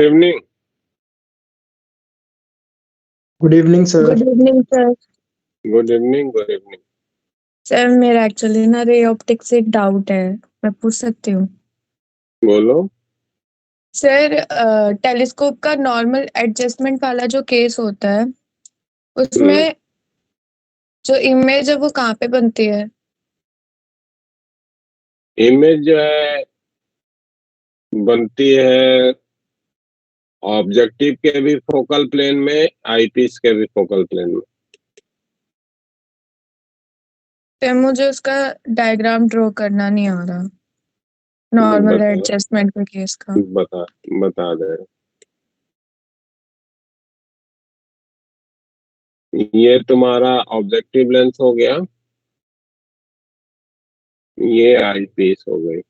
Evening. Good evening sir. Good evening sir. Good evening. Good evening. Sir मेरा actually ना ray optics से एक doubt है, मैं पूछ सकती हूँ? बोलो। सर टेलीस्कोप का नॉर्मल एडजस्टमेंट वाला जो केस होता है उसमें जो इमेज है वो कहाँ पे बनती है? इमेज जो है बनती है ऑब्जेक्टिव के भी फोकल प्लेन में, आईपीस के भी फोकल प्लेन में। तो मुझे उसका डायग्राम ड्रॉ करना नहीं आ रहा नॉर्मल बता एडजस्टमेंट के केस का। बता बता दे। ये तुम्हारा ऑब्जेक्टिव लेंस हो गया, ये आईपीस हो गई।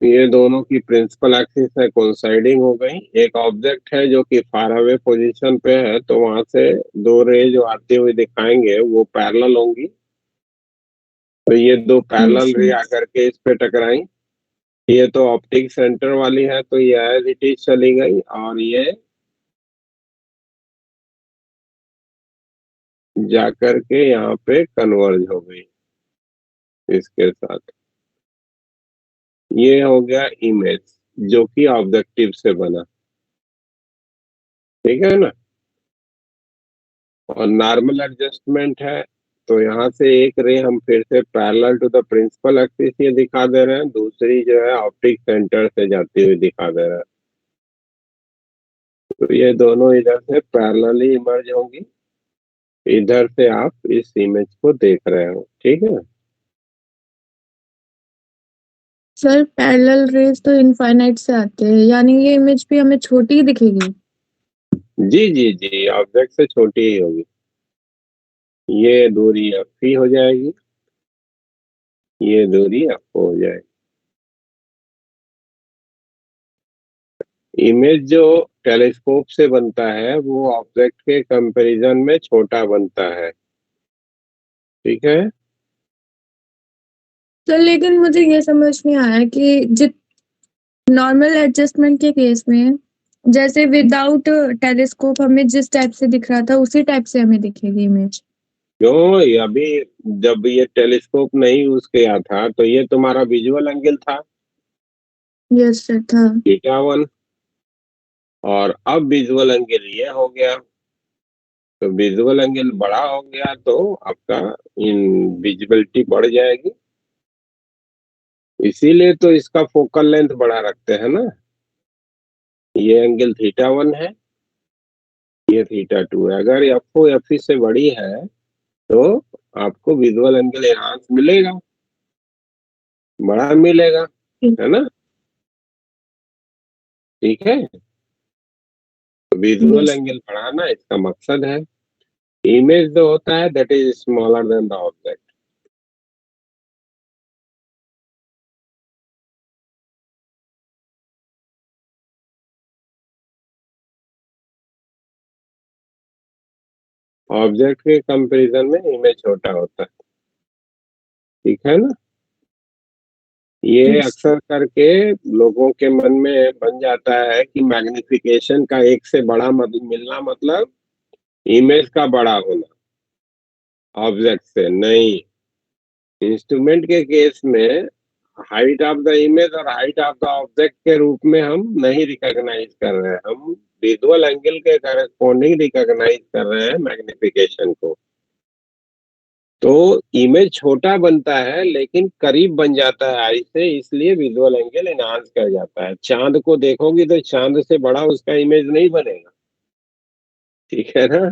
ये दोनों की प्रिंसिपल एक्सिस है, कोइंसाइडिंग हो गई। एक ऑब्जेक्ट है जो कि फार अवे पोजीशन पे है, तो वहां से दो रे जो आती हुई दिखाएंगे वो पैरेलल होंगी। तो ये दो पैरेलल रे आकर के इस पे टकराई। ये तो ऑप्टिक सेंटर वाली है, तो ये एज इट इज चली गई, और ये जाकर के यहाँ पे कन्वर्ज हो गई इसके साथ। ये हो गया इमेज जो कि ऑब्जेक्टिव से बना, ठीक है ना। और नॉर्मल एडजस्टमेंट है, तो यहाँ से एक रे हम फिर से parallel to the principal axis ये दिखा दे रहे हैं, दूसरी जो है ऑप्टिक सेंटर से जाती हुई दिखा दे रहा है। तो ये दोनों इधर से पैरेलली इमर्ज होंगी, इधर से आप इस इमेज को देख रहे हो, ठीक है। सर पैरेलल रेज तो इनफाइनाइट से आते हैं, यानी ये इमेज भी हमें छोटी ही दिखेगी? जी जी जी, ऑब्जेक्ट से छोटी ही होगी। ये दूरी एफ ही हो जाएगी, ये दूरी एफ हो जाएगी। इमेज जो टेलीस्कोप से बनता है वो ऑब्जेक्ट के कंपैरिजन में छोटा बनता है, ठीक है। सर लेकिन मुझे ये समझ नहीं आया कि जित नॉर्मल एडजस्टमेंट के केस में जैसे विदाउट टेलीस्कोप हमें जिस टाइप से दिख रहा था उसी टाइप से हमें दिखेगी इमेज। क्यों, ये अभी जब ये टेलीस्कोप नहीं यूज किया था तो ये तुम्हारा विजुअल एंगल था यस सर था। θ1, और अब विजुअल एंगल ये हो गया। तो विजुअल एंगल बड़ा हो गया तो आपका इन विजिबिलिटी बढ़ जाएगी, इसीलिए तो इसका फोकल लेंथ बड़ा रखते हैं ना। ये एंगल θ1 है, ये θ2 है। अगर एफ ओ एफ से बड़ी है तो आपको विजुअल एंगल एनहांस मिलेगा, बड़ा मिलेगा, है ना, ठीक है। तो विजुअल यस। एंगल बढ़ाना इसका मकसद है। इमेज जो होता है that is smaller than the object. Object के कंपैरिजन में इमेज छोटा होता है, ठीक है ना। ये यस। अक्सर करके लोगों के मन में बन जाता है कि मैग्निफिकेशन का एक से बड़ा मिलना मतलब इमेज का बड़ा होना, ऑब्जेक्ट से नहीं। इंस्ट्रूमेंट के केस में हाइट ऑफ द इमेज और हाइट ऑफ द ऑब्जेक्ट के रूप में हम नहीं रिकॉग्नाइज कर रहे हैं, हम विजुअल एंगल के करेस्पॉन्डिंग रिकॉग्नाइज कर रहे हैं मैग्निफिकेशन को। तो इमेज छोटा बनता है लेकिन करीब बन जाता है आई से, इसलिए विजुअल एंगल एनहांस कर जाता है। चांद को देखोगी तो चांद से बड़ा उसका इमेज नहीं बनेगा, ठीक है ना।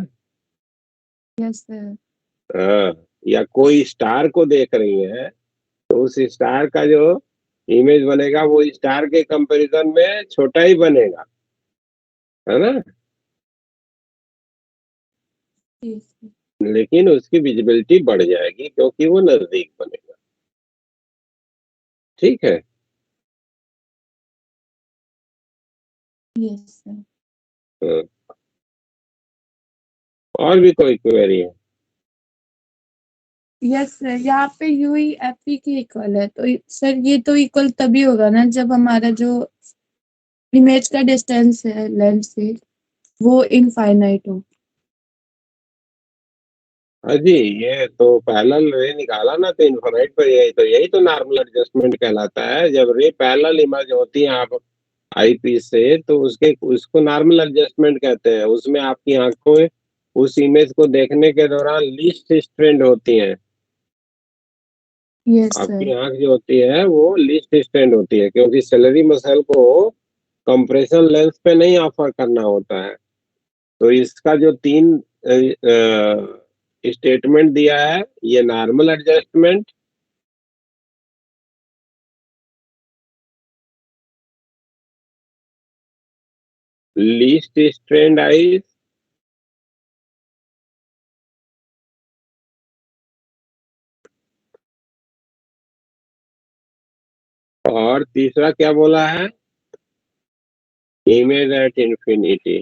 Yes sir. हाँ, या कोई स्टार को देख रही है तो उस स्टार का जो इमेज बनेगा वो स्टार के कंपैरिजन में छोटा ही बनेगा, है ना। यस। लेकिन उसकी विजिबिलिटी बढ़ जाएगी क्योंकि वो नजदीक बनेगा, ठीक है। Yes sir. हाँ। और भी कोई क्वेरी है? यस सर, यहाँ पे यू ही एफ पी की इक्वल है, तो सर ये तो इक्वल तभी होगा ना जब हमारा जो इमेज का डिस्टेंस है लेंस से वो इनफाइनाइट हो। हाँ जी, ये तो पैरेलल रे निकाला ना, तो इन्फिनाइट पर यही तो नॉर्मल एडजस्टमेंट कहलाता है। जब रे पैरेलल इमेज होती है आप आईपीस से, तो उसको नॉर्मल एडजस्टमेंट कहते हैं। उसमें आपकी आंखों उस इमेज को देखने के दौरान लीस्ट स्ट्रेंड होती हैं। यस आपकी सर। आंख जो होती है वो लीस्ट स्ट्रेंड होती है, क्योंकि सेलेरी मसल को कंप्रेशन लेंस पे नहीं ऑफर करना होता है। तो इसका जो 3 स्टेटमेंट दिया है, ये normal adjustment, least strained eyes, और तीसरा क्या बोला है, इमेज एट इंफिनिटी।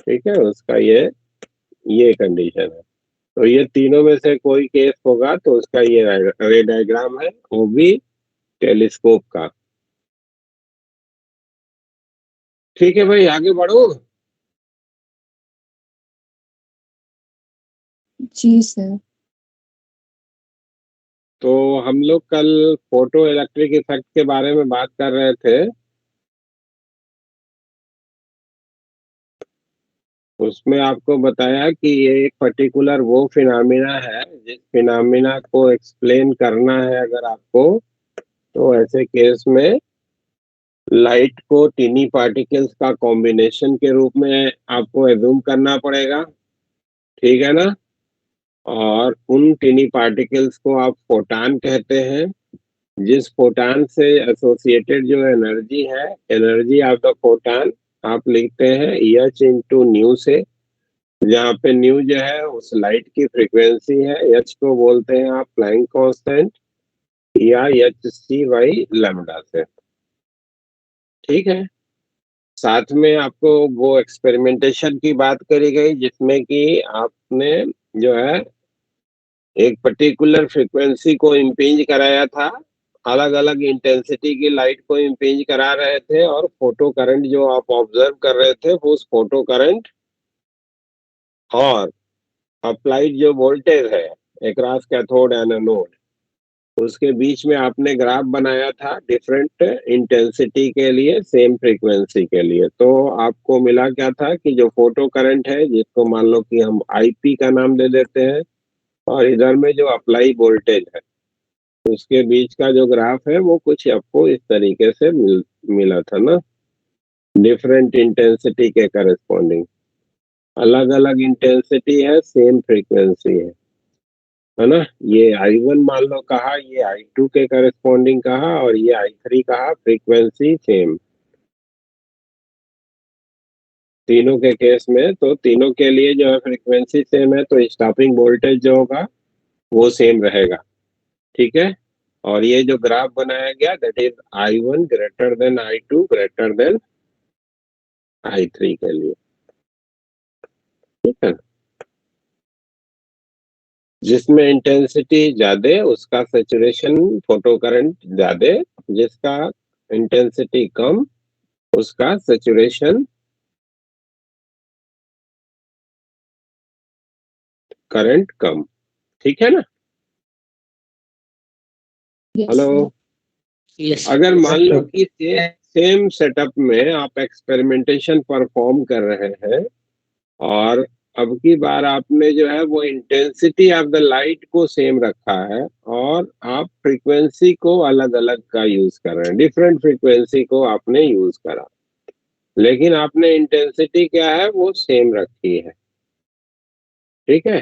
ठीक है, उसका ये कंडीशन है। तो ये तीनों में से कोई केस होगा तो उसका ये रे डायग्राम है, वो भी टेलीस्कोप का। ठीक है भाई, आगे बढ़ो। जी सर। तो हम लोग कल फोटो इलेक्ट्रिक इफेक्ट के बारे में बात कर रहे थे। उसमें आपको बताया कि ये एक पर्टिकुलर वो फिनोमिना है, जिस फिनोमिना को एक्सप्लेन करना है अगर आपको, तो ऐसे केस में लाइट को टीनी पार्टिकल्स का कॉम्बिनेशन के रूप में आपको एज्यूम करना पड़ेगा। ठीक है ना? और उन टीनी पार्टिकल्स को आप फोटान कहते हैं। जिस फोटान से एसोसिएटेड जो एनर्जी है, एनर्जी ऑफ द फोटान आप लिखते हैं एच इंटू न्यू से, जहाँ पे न्यू जो है उस लाइट की फ्रीक्वेंसी है, एच को बोलते हैं आप प्लैंक कांस्टेंट या एच सी बाई लैम्डा से। ठीक है, साथ में आपको वो एक्सपेरिमेंटेशन की बात करी गई जिसमें कि आपने जो है एक पर्टिकुलर फ्रीक्वेंसी को इम्पिंज कराया था, अलग अलग इंटेंसिटी की लाइट को इम्पिंज करा रहे थे, और फोटो करंट जो आप ऑब्जर्व कर रहे थे वो उस फोटो करंट और अप्लाइड जो वोल्टेज है अक्रॉस कैथोड एंड एनोड, उसके बीच में आपने ग्राफ बनाया था डिफरेंट इंटेंसिटी के लिए, सेम फ्रीक्वेंसी के लिए। तो आपको मिला क्या था कि जो फोटो करंट है, जिसको मान लो कि हम आईपी का नाम दे देते हैं, और इधर में जो अप्लाई वोल्टेज है उसके बीच का जो ग्राफ है वो कुछ आपको इस तरीके से मिला था ना, डिफरेंट इंटेंसिटी के करस्पॉन्डिंग। अलग अलग इंटेंसिटी है, सेम फ्रीक्वेंसी है ना? ये I1 मान लो कहा, ये I2 के करस्पॉन्डिंग कहा, और ये I3 कहा, फ्रीक्वेंसी सेम तीनों के केस में। तो तीनों के लिए जो है फ्रीक्वेंसी सेम है, तो स्टॉपिंग वोल्टेज जो होगा वो सेम रहेगा। ठीक है, और ये जो ग्राफ बनाया गया that is I1 greater than I2 greater than I3 के लिए। ठीक है, जिसमें इंटेंसिटी ज्यादा उसका सैचुरेशन फोटो करंट ज्यादा, जिसका इंटेंसिटी कम उसका सैचुरेशन करंट कम। ठीक है ना? Yes hello, sir. अगर मान लो कि सेम सेटअप में आप एक्सपेरिमेंटेशन परफॉर्म कर रहे हैं, और अब की बार आपने जो है वो इंटेंसिटी ऑफ द लाइट को सेम रखा है, और आप फ्रीक्वेंसी को अलग अलग का यूज कर रहे हैं, डिफरेंट फ्रीक्वेंसी को आपने यूज करा, लेकिन आपने इंटेंसिटी क्या है वो सेम रखी है। ठीक है,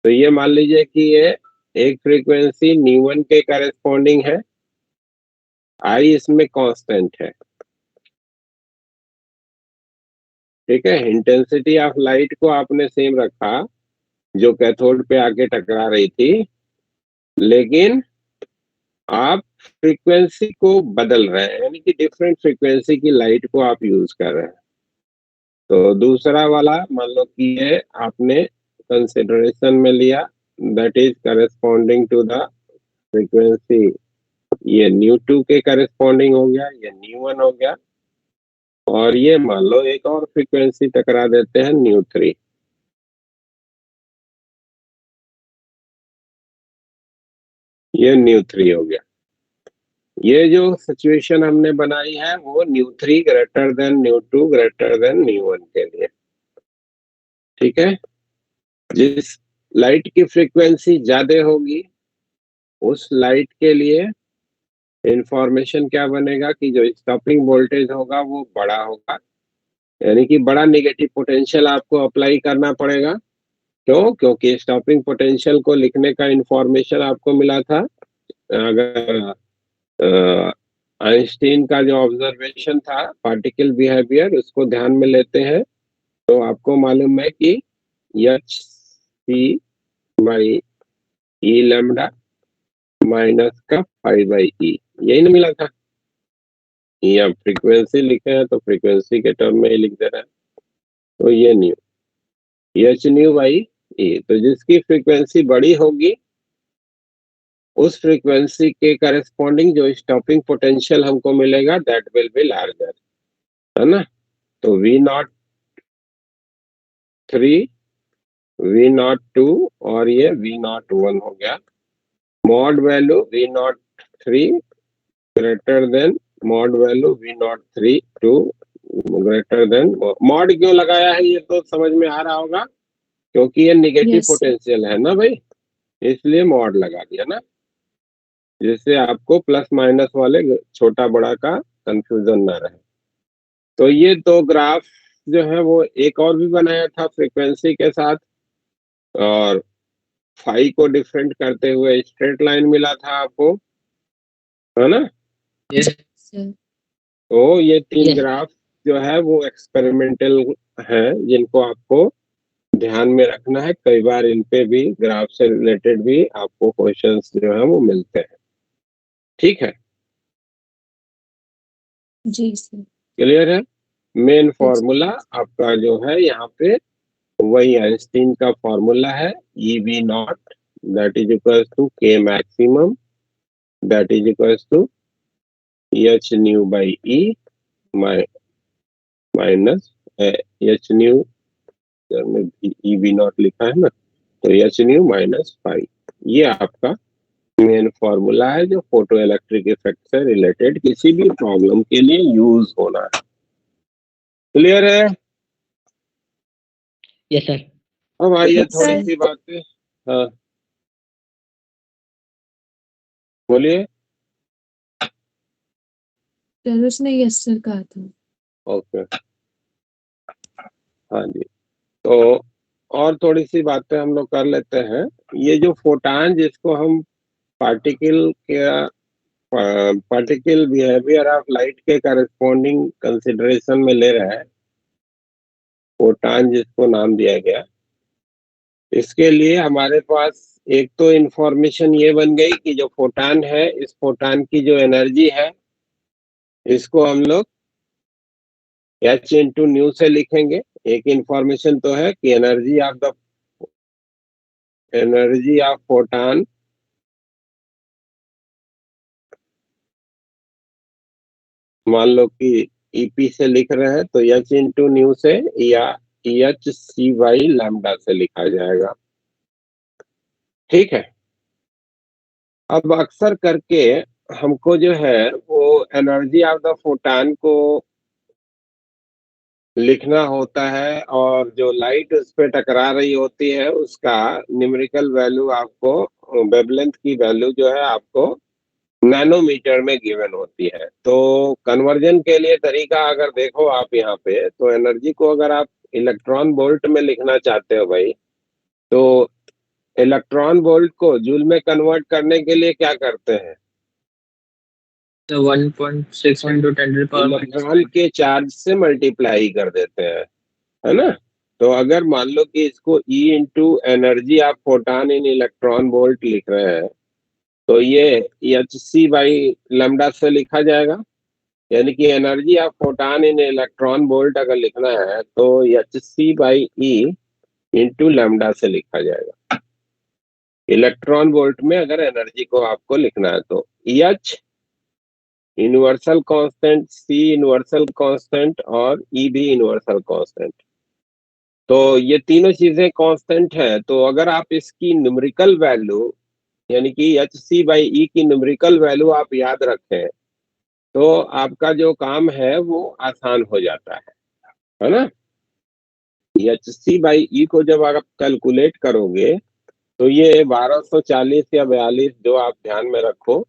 तो ये मान लीजिए कि ये एक फ्रीक्वेंसी न्यू1 के करेस्पॉन्डिंग है, आई इसमें कांस्टेंट है। ठीक है, इंटेंसिटी ऑफ लाइट को आपने सेम रखा जो कैथोड पे आके टकरा रही थी, लेकिन आप फ्रीक्वेंसी को बदल रहे हैं, यानी कि डिफरेंट फ्रीक्वेंसी की लाइट को आप यूज कर रहे हैं। तो दूसरा वाला मान लो कि ये आपने कंसिडरेशन में लिया, that is corresponding to the frequency, ये न्यू2 के करेस्पॉन्डिंग हो गया, ये न्यू1 हो गया, और ये मान लो एक और फ्रीक्वेंसी टकरा देते हैं न्यू3, ये न्यू3 हो गया। ये जो सिचुएशन हमने बनाई है वो न्यू3 ग्रेटर देन न्यू2 ग्रेटर देन न्यू1 के लिए, ठीक है। जिस लाइट की फ्रीक्वेंसी ज्यादा होगी उस लाइट के लिए इंफॉर्मेशन क्या बनेगा कि जो स्टॉपिंग वोल्टेज होगा वो बड़ा होगा, यानी कि बड़ा नेगेटिव पोटेंशियल आपको अप्लाई करना पड़ेगा। क्यों? क्योंकि स्टॉपिंग पोटेंशियल को लिखने का इंफॉर्मेशन आपको मिला था, अगर आइंस्टीन का जो ऑब्जर्वेशन था पार्टिकल बिहेवियर उसको ध्यान में लेते हैं तो आपको मालूम है कि H C by E lambda minus का पाई बाई ई, यही ना मिला था। या फ्रीक्वेंसी लिखे हैं तो फ्रीक्वेंसी के टर्म में ही लिख दे रहे हैं, तो ये new H new by E, तो जिसकी फ्रीक्वेंसी बड़ी होगी उस फ्रीक्वेंसी के करेस्पॉन्डिंग जो स्टॉपिंग पोटेंशियल हमको मिलेगा दैट विल बी लार्जर, है ना। तो V03 V02 और ये V01 हो गया। Mod value V03 greater than mod value V03 two greater than. Mod क्यों लगाया है ये तो समझ में आ रहा होगा, क्योंकि ये निगेटिव Yes, sir. पोटेंशियल है ना भाई, इसलिए मॉड लगा दिया ना, जिससे आपको प्लस माइनस वाले छोटा बड़ा का कंफ्यूजन ना रहे। तो ये दो ग्राफ जो है वो एक और भी बनाया था फ्रीक्वेंसी के साथ, और फाई को डिफरेंट करते हुए स्ट्रेट लाइन मिला था आपको, है ना। Yes. Sir. तो ये तीन Yes. ग्राफ जो है वो एक्सपेरिमेंटल है, जिनको आपको ध्यान में रखना है। कई बार इन पे भी ग्राफ से रिलेटेड भी आपको क्वेश्चंस जो है वो मिलते हैं, ठीक है। जी सर। क्लियर है? मेन फॉर्मूला आपका जो है यहाँ पे वही आइंस्टीन का फॉर्मूला है, EV0 that is equals to K maximum that is equals to H nu by E minus H nu में EV0 लिखा है ना, तो H न्यू माइनस पाई। ये आपका मेन फॉर्मूला है जो फोटो इलेक्ट्रिक इफेक्ट से रिलेटेड किसी भी प्रॉब्लम के लिए यूज होना है। क्लियर है? Yes, sir. अब आइए Yes, थोड़ी sir. सी बातें, हाँ बोलिए। जरूर ने यस सर कहा था। ओके, हाँ जी। तो और थोड़ी सी बातें हम लोग कर लेते हैं। ये जो फोटान जिसको हम पार्टिकल के पार्टिकल बिहेवियर ऑफ लाइट के करस्पॉन्डिंग कंसिडरेशन में ले रहे हैं, फोटान जिसको नाम दिया गया, इसके लिए हमारे पास एक तो इंफॉर्मेशन ये बन गई कि जो फोटान है इस फोटान की जो एनर्जी है इसको हम लोग H इंटू न्यू से लिखेंगे। एक इंफॉर्मेशन तो है कि एनर्जी ऑफ फोटान मान लो कि EP से लिख रहे हैं तो H इंटू न्यू से या HC बाई लैम्डा से लिखा जाएगा, ठीक है। अब अक्सर करके हमको जो है वो एनर्जी ऑफ द फोटान को लिखना होता है, और जो लाइट उस पे टकरा रही होती है उसका न्यूमेरिकल वैल्यू आपको, वेवलेंथ की वैल्यू जो है आपको नैनोमीटर में गिवन होती है। तो कन्वर्जन के लिए तरीका अगर देखो आप यहाँ पे, तो एनर्जी को अगर आप इलेक्ट्रॉन वोल्ट में लिखना चाहते हो भाई, तो इलेक्ट्रॉन वोल्ट को जूल में कन्वर्ट करने के लिए क्या करते हैं? So 1.6 into 10 to the power minus electron 5. के चार्ज से मल्टीप्लाई कर देते हैं, है ना। तो अगर मान लो कि इसको E into energy of photon in electron volt लिख रहे हैं तो ये HC बाई लैम्डा से लिखा जाएगा, यानी कि energy of photon in electron volt अगर लिखना है तो hc/e इंटू लैम्डा से लिखा जाएगा। इलेक्ट्रॉन वोल्ट में अगर एनर्जी को आपको लिखना है तो H universal constant, C universal constant और E भी यूनिवर्सल कांस्टेंट। तो ये तीनों चीजें कांस्टेंट है, तो अगर आप इसकी न्यूमेरिकल वैल्यू यानी कि hc/e की न्यूमेरिकल वैल्यू आप याद रखें तो आपका जो काम है वो आसान हो जाता है ना। hc/e को जब आप कैलकुलेट करोगे तो ये 1240 या 42 जो आप ध्यान में रखो,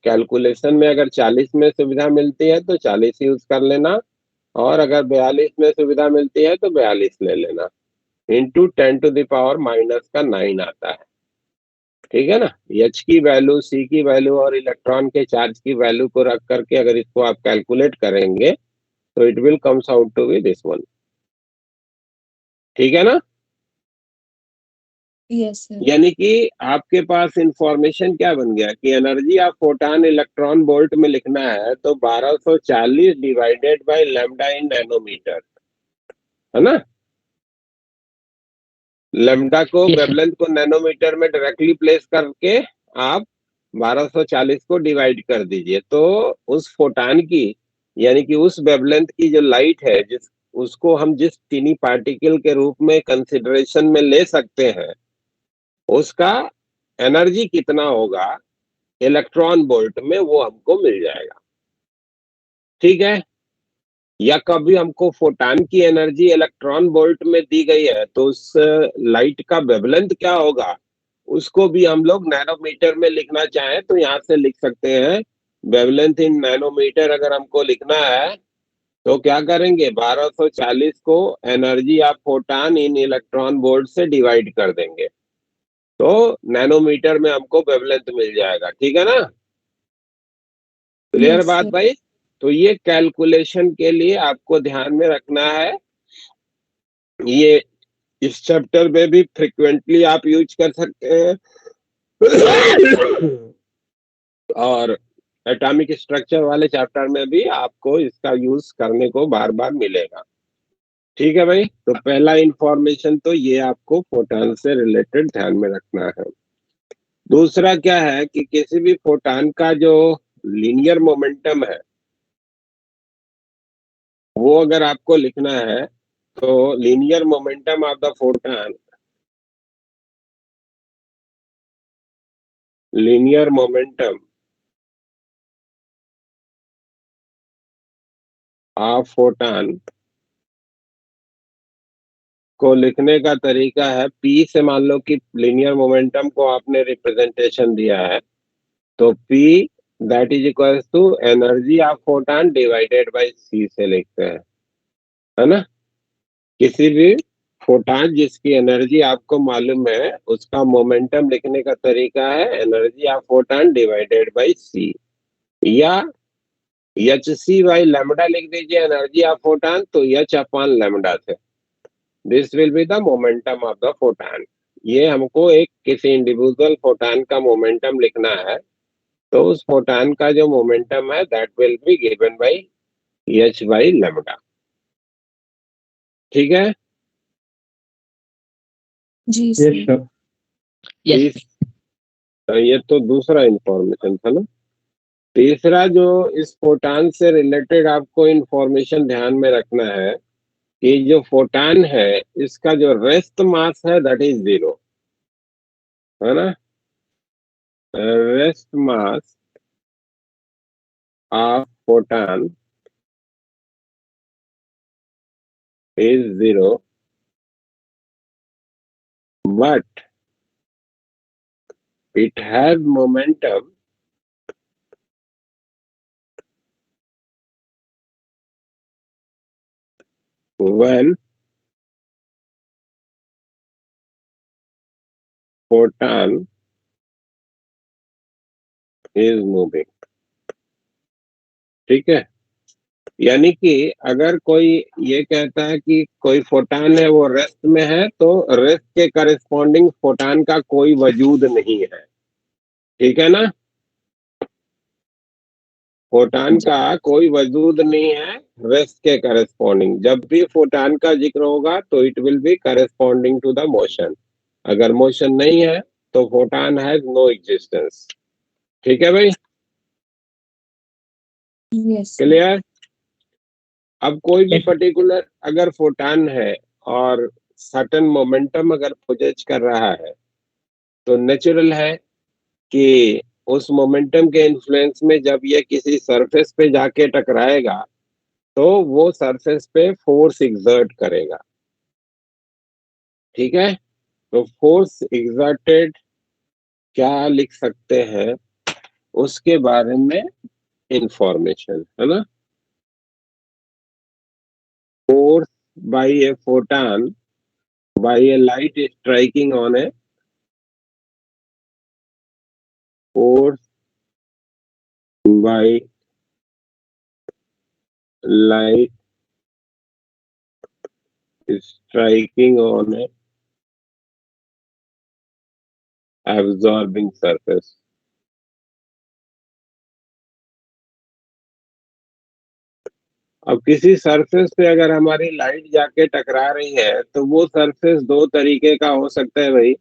कैलकुलेशन में अगर 40 में सुविधा मिलती है तो 40 यूज कर लेना, और अगर 42 में सुविधा मिलती है तो 42 ले लेना। इंटू 10⁻⁻9 आता है, ठीक है ना। H की वैल्यू, C की वैल्यू और इलेक्ट्रॉन के चार्ज की वैल्यू को रख करके अगर इसको आप कैलकुलेट करेंगे तो it will comes out to be this one, ठीक है ना। Yes sir. यानी कि आपके पास इंफॉर्मेशन क्या बन गया कि energy of photon electron volt में लिखना है तो 1240 divided by lambda in nanometer, है ना। लैम्डा को, Yes, sir. वेवलेंथ को नैनोमीटर में डायरेक्टली प्लेस करके आप 1240 को डिवाइड कर दीजिए, तो उस फोटान की यानी कि उस वेवलेंथ की जो लाइट है जिस उसको हम जिस टीनी पार्टिकल के रूप में कंसिडरेशन में ले सकते हैं उसका एनर्जी कितना होगा इलेक्ट्रॉन वोल्ट में वो हमको मिल जाएगा, ठीक है। या कभी हमको फोटान की एनर्जी इलेक्ट्रॉन वोल्ट में दी गई है तो उस लाइट का वेवलेंथ क्या होगा उसको भी हम लोग नैनोमीटर में लिखना चाहें तो यहाँ से लिख सकते हैं। वेवलेंथ इन नैनोमीटर अगर हमको लिखना है तो क्या करेंगे, 1240 को energy of photon in electron volt से डिवाइड कर देंगे तो नैनोमीटर में हमको वेवलेंथ मिल जाएगा, ठीक है ना। क्लियर यस बात सर। भाई। तो ये कैलकुलेशन के लिए आपको ध्यान में रखना है, ये इस चैप्टर में भी फ्रिक्वेंटली आप यूज कर सकते हैं और एटॉमिक स्ट्रक्चर वाले चैप्टर में भी आपको इसका यूज करने को बार बार मिलेगा, ठीक है भाई। तो पहला इंफॉर्मेशन तो ये आपको फोटान से रिलेटेड ध्यान में रखना है। दूसरा क्या है कि किसी भी फोटान का जो लीनियर मोमेंटम है वो अगर आपको लिखना है तो linear momentum of the photon, linear momentum of photon को लिखने का तरीका है, P से मान लो कि लीनियर मोमेंटम को आपने रिप्रेजेंटेशन दिया है तो P that is equal to energy of photon divided by C से लिखते हैं, है ना। किसी भी फोटान जिसकी एनर्जी आपको मालूम है उसका मोमेंटम लिखने का तरीका है energy of photon divided by C, या hc लैम्डा लिख दीजिए एनर्जी ऑफ फोटान तो h अपॉन लैम्डा से, this will be the momentum of the photon. ये हमको एक किसी इंडिविजुअल फोटान का मोमेंटम लिखना है तो उस फोटान का जो मोमेंटम है that will be given by h by lambda, ठीक है। जी यस सर। सर। Yes. तो ये तो दूसरा इंफॉर्मेशन था ना। तीसरा जो इस फोटान से रिलेटेड आपको इंफॉर्मेशन ध्यान में रखना है कि जो फोटान है इसका जो रेस्ट मास है दैट इज 0, है ना। Rest mass of photon is 0 but it has momentum when photon is moving, ठीक है। यानी कि अगर कोई ये कहता है कि कोई फोटान है वो रेस्ट में है तो रेस्ट के करस्पॉन्डिंग फोटान का कोई वजूद नहीं है, ठीक है ना। फोटान का कोई वजूद नहीं है रेस्ट के करस्पॉन्डिंग। जब भी फोटान का जिक्र होगा तो it will be corresponding to the motion. अगर मोशन नहीं है तो फोटान हैज नो एग्जिस्टेंस। ठीक है भाई, यस। क्लियर। अब कोई भी पर्टिकुलर अगर फोटान है और सर्टेन मोमेंटम अगर पोजेस कर रहा है तो नेचुरल है कि उस मोमेंटम के इन्फ्लुएंस में जब ये किसी सरफेस पे जाके टकराएगा तो वो सरफेस पे फोर्स एग्जर्ट करेगा। ठीक है, तो फोर्स एग्जर्टेड क्या लिख सकते हैं उसके बारे में इंफॉर्मेशन है ना। Force by a photon by a light striking on a force by light striking on a absorbing surface। अब किसी सरफेस पे अगर हमारी लाइट जाके टकरा रही है तो वो सरफेस दो तरीके का हो सकता है भाई।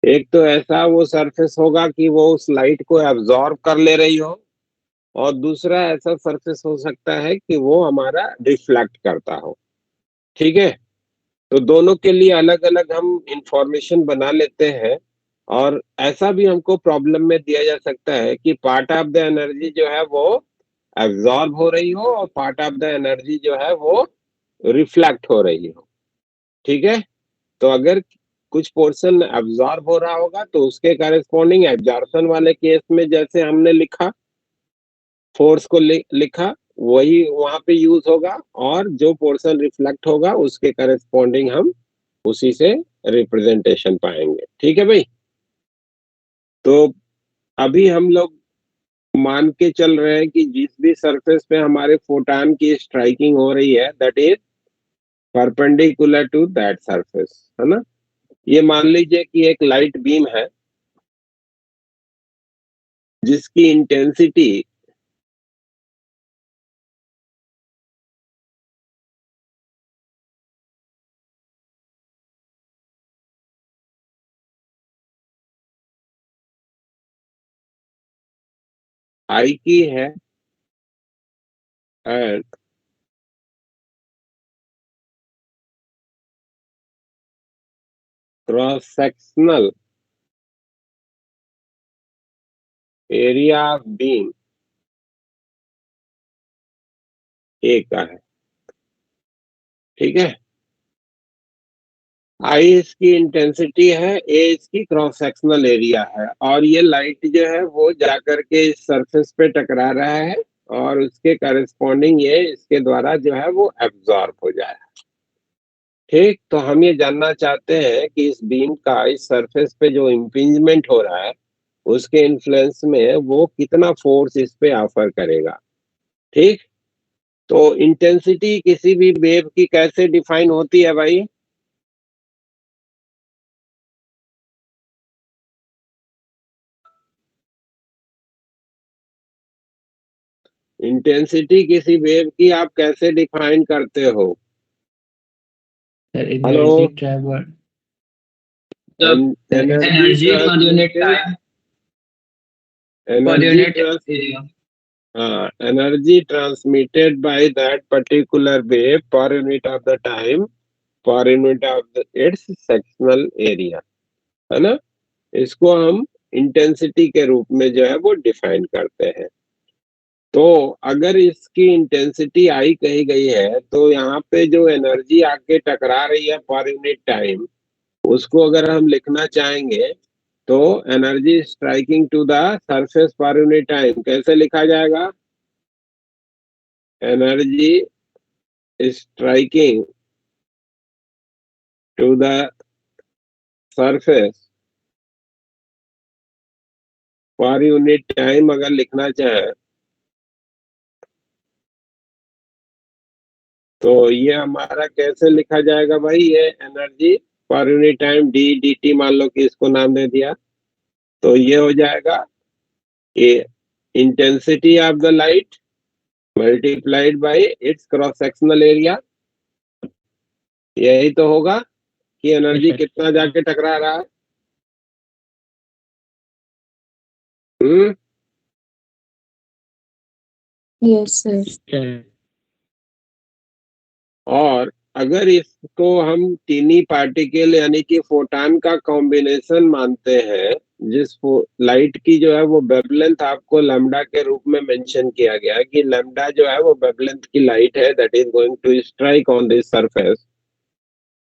एक तो ऐसा वो सरफेस होगा कि वो उस लाइट को एब्जॉर्ब कर ले रही हो, और दूसरा ऐसा सरफेस हो सकता है कि वो हमारा रिफ्लेक्ट करता हो। ठीक है, तो दोनों के लिए अलग अलग हम इंफॉर्मेशन बना लेते हैं। और ऐसा भी हमको प्रॉब्लम में दिया जा सकता है कि पार्ट ऑफ द एनर्जी जो है वो एब्जॉर्ब हो रही हो और पार्ट ऑफ द एनर्जी जो है वो रिफ्लेक्ट हो रही हो। ठीक है, तो अगर कुछ पोर्शन एब्जॉर्ब हो रहा होगा तो उसके करेस्पॉन्डिंग एब्जॉर्प्शन वाले केस में जैसे हमने लिखा फोर्स को लिखा वही वहां पे यूज होगा, और जो पोर्शन रिफ्लेक्ट होगा उसके करेस्पॉन्डिंग हम उसी से रिप्रेजेंटेशन पाएंगे। ठीक है भाई, तो अभी हम लोग मान के चल रहे हैं कि जिस भी सरफेस पे हमारे फोटान की स्ट्राइकिंग हो रही है that is perpendicular to that surface, है ना। ये मान लीजिए कि एक लाइट बीम है जिसकी इंटेंसिटी आई की है and cross sectional area of beam ए का है। ठीक है, आई इसकी इंटेंसिटी है, ए इसकी क्रॉस सेक्शनल एरिया है, और ये लाइट जो है वो जाकर के इस सरफेस पे टकरा रहा है और उसके करस्पॉन्डिंग ये इसके द्वारा जो है वो एब्जॉर्ब हो जाए। ठीक, तो हम ये जानना चाहते हैं कि इस बीम का इस सरफेस पे जो इम्पिंजमेंट हो रहा है उसके इन्फ्लुएंस में वो कितना फोर्स इस पे ऑफर करेगा। ठीक, तो इंटेंसिटी किसी भी वेव की कैसे डिफाइन होती है भाई। इंटेंसिटी किसी वेव की आप कैसे डिफाइन करते हो। Hello, energy travel energy energy per unit time per unit area. हाँ, energy transmitted by that particular wave per unit of the time per unit of its sectional area, है ना। इसको हम इंटेंसिटी के रूप में जो है वो डिफाइन करते हैं। तो अगर इसकी इंटेंसिटी आई कही गई है तो यहाँ पे जो एनर्जी आके टकरा रही है पर यूनिट टाइम उसको अगर हम लिखना चाहेंगे तो energy striking to the surface per unit time कैसे लिखा जाएगा। Energy striking to the surface per unit time अगर लिखना चाहे तो ये हमारा कैसे लिखा जाएगा भाई। ये energy per unit time D D T मान लो कि इसको नाम दे दिया, तो ये हो जाएगा कि intensity of the light multiplied by it's cross sectional area. यही तो होगा कि एनर्जी Yes, sir. कितना जाके टकरा रहा है। हम्म यस सर। Sir. और अगर इसको हम टीनी पार्टिकल यानी कि फोटान का कॉम्बिनेशन मानते हैं, जिस लाइट की जो है वो वेवलेंथ आपको लैम्डा के रूप में मेंशन किया गया है कि लैम्डा जो है वो वेवलेंथ की लाइट है that is going to strike on this surface.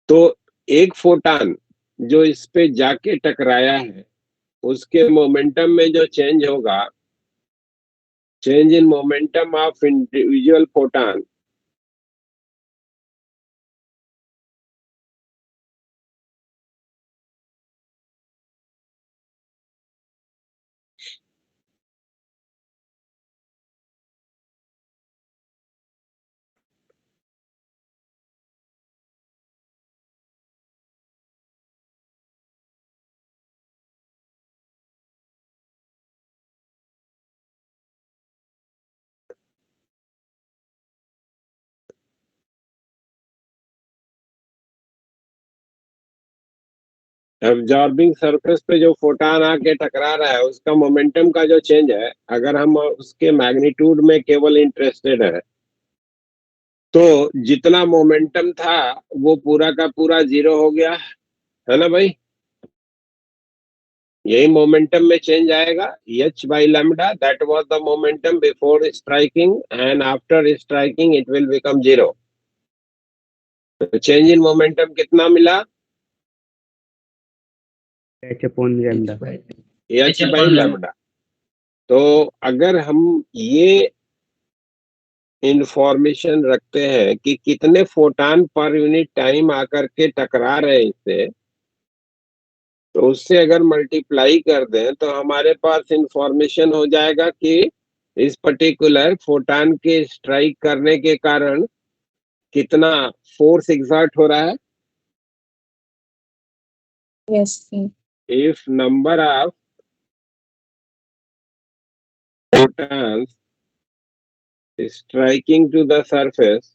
तो एक फोटान जो इस पे जाके टकराया है उसके मोमेंटम में जो चेंज होगा, change in momentum of individual photon, absorbing surface पे जो फोटान आके टकरा रहा है उसका मोमेंटम का जो चेंज है, अगर हम उसके मैग्नीट्यूड में केवल इंटरेस्टेड है तो जितना मोमेंटम था वो पूरा का पूरा जीरो हो गया है ना भाई। यही मोमेंटम में चेंज आएगा, h by lambda that was the momentum before striking and after striking it will become zero। तो चेंज इन मोमेंटम कितना मिला, h upon lambda। h by lambda। तो अगर हम ये इंफॉर्मेशन रखते हैं कि कितने फोटान पर यूनिट टाइम आकर के टकरा रहे हैं इससे, तो उससे अगर मल्टीप्लाई कर दें तो हमारे पास इंफॉर्मेशन हो जाएगा कि इस पर्टिकुलर फोटान के स्ट्राइक करने के कारण कितना फोर्स एग्जर्ट हो रहा है। Yes sir. If number of photons striking to the surface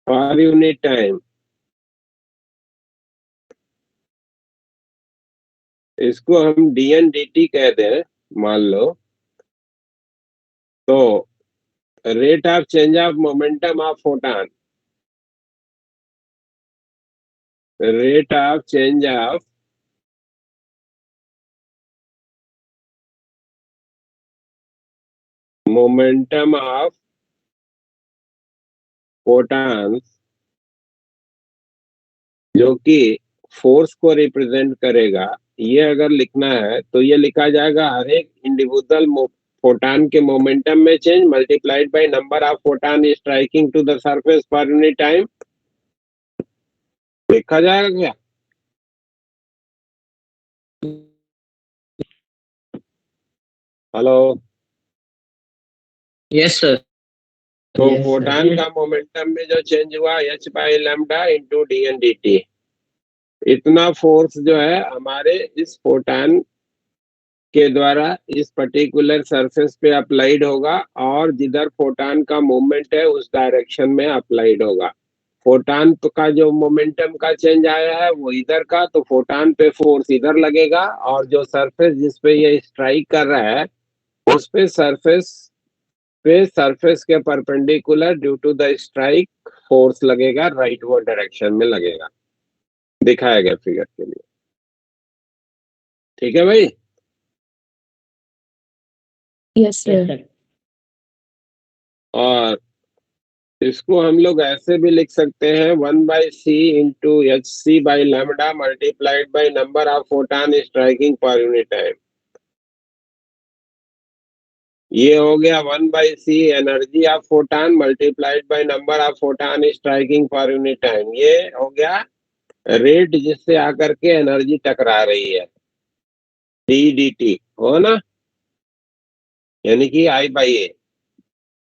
per unit time, इसको हम dn/dt कह दें मान लो, तो rate of change of momentum of photon, rate of change of momentum of photons जो कि फोर्स को रिप्रेजेंट करेगा, ये अगर लिखना है तो ये लिखा जाएगा हर एक इंडिविजुअल फोटान के मोमेंटम में change multiplied by number of photon striking to the surface per unit time. लिखा जाएगा क्या? हेलो। Yes, sir. तो Yes, sir. फोटान का मोमेंटम में जो चेंज हुआ h by lambda into dn/dt, इतना फोर्स जो है हमारे इस फोटान के द्वारा इस पर्टिकुलर सरफेस पे अप्लाइड होगा और जिधर फोटान का मूवमेंट है उस डायरेक्शन में अप्लाइड होगा। फोटान का जो मोमेंटम का चेंज आया है वो इधर का, तो फोटान पे फोर्स इधर लगेगा और जो सरफेस जिस पे ये स्ट्राइक कर रहा है उस पे सरफेस के perpendicular due to the strike force लगेगा, राइटवर्ड डायरेक्शन में लगेगा, दिखाया गया फिगर के लिए। ठीक है भाई। Yes sir. और इसको हम लोग ऐसे भी लिख सकते हैं 1/c into H C by lambda multiplied by number of photon striking per unit time. ये हो गया 1/c energy of photon multiplied by number of photon striking per unit time. ये हो गया रेट जिससे आकर के एनर्जी टकरा रही है, डी हो ना, यानी कि I/A।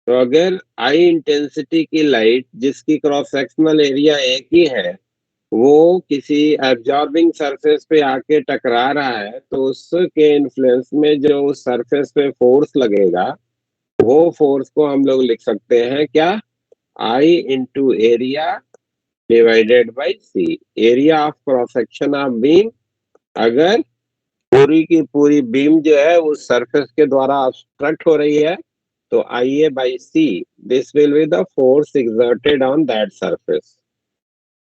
तो अगर I इंटेंसिटी की लाइट जिसकी क्रॉस सेक्शनल एरिया एक ही है वो किसी एब्जॉर्बिंग सरफेस पे आके टकरा रहा है, तो उसके इन्फ्लुएंस में जो उस सरफेस पे फोर्स लगेगा, वो फोर्स को हम लोग लिख सकते हैं क्या, I into area divided by C, area of cross section of beam. अगर पूरी की पूरी बीम जो है उस सरफेस के द्वारा ऑब्स्ट्रक्ट हो रही है, तो IA by C, this will be the force exerted on that surface.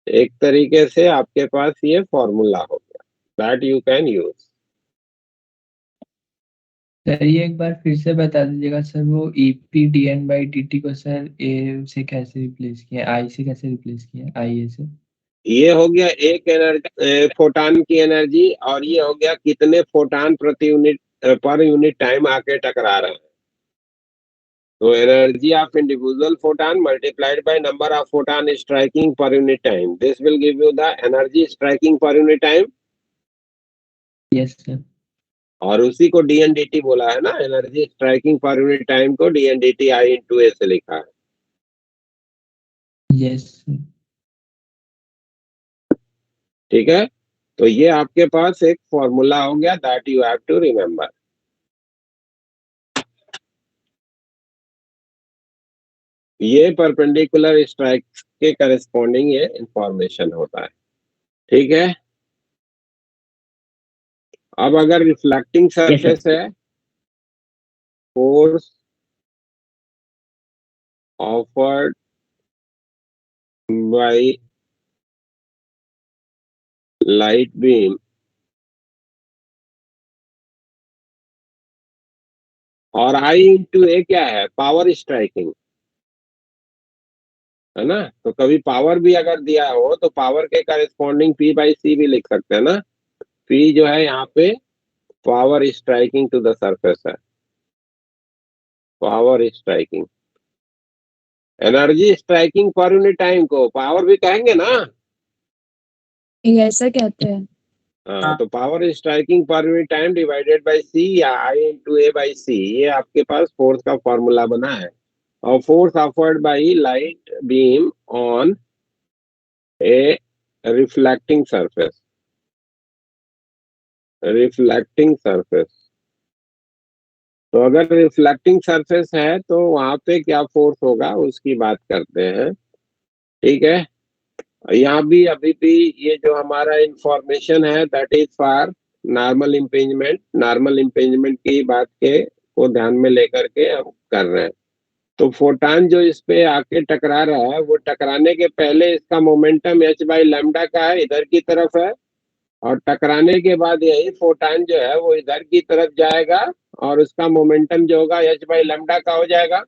एक तरीके से आपके पास ये फॉर्मूला हो गया, that you can use. Sir ये एक बार फिर से बता दीजिएगा सर, वो EP/dN/dt को सर A से कैसे रिप्लेस किया, I से कैसे रिप्लेस किया, IA से? ये हो गया एक एनर्जी, फोटान की एनर्जी, और ये हो गया कितने फोटान प्रति यूनिट पर यूनिट टाइम आके टकरा रहे हैं। तो energy of individual photon multiplied by number of photon striking per unit time, this will give you the energy striking per unit time. Yes sir. और उसी को DN/dt बोला है ना, energy striking per unit time को DN/dt I into A से लिखा है। Yes sir. ठीक है, तो ये आपके पास एक फॉर्मूला हो गया, that you have to remember. ये परपेंडिकुलर स्ट्राइक के करस्पॉन्डिंग ये इंफॉर्मेशन होता है। ठीक है, अब अगर रिफ्लेक्टिंग सरफेस है, force offered by light beam और I इंटू A क्या है, पावर स्ट्राइकिंग है ना। तो कभी पावर भी अगर दिया हो तो पावर के करस्पॉन्डिंग P बाई C भी लिख सकते हैं ना। P जो है यहाँ पे power striking to the surface है, power striking. Energy striking per unit time को पावर भी कहेंगे ना। ये ऐसा कहते हैं। हाँ, तो power striking per unit time divided by C या I into A by C, ये आपके पास फोर्स का फॉर्मूला बना है। और force offered by light beam on A reflecting surface, reflecting surface. तो अगर रिफ्लेक्टिंग सरफेस है तो वहां पे क्या फोर्स होगा उसकी बात करते हैं। ठीक है, यहाँ भी अभी भी ये जो हमारा इंफॉर्मेशन है that is for normal impingement, normal impingement की बात के को ध्यान में लेकर के हम कर रहे हैं। तो फोटान जो इस पे आके टकरा रहा है, वो टकराने के पहले इसका मोमेंटम h बाई लैम्डा का है, इधर की तरफ है। और टकराने के बाद यही फोटान जो है वो इधर की तरफ जाएगा और उसका मोमेंटम जो होगा h बाई लैम्डा का हो जाएगा,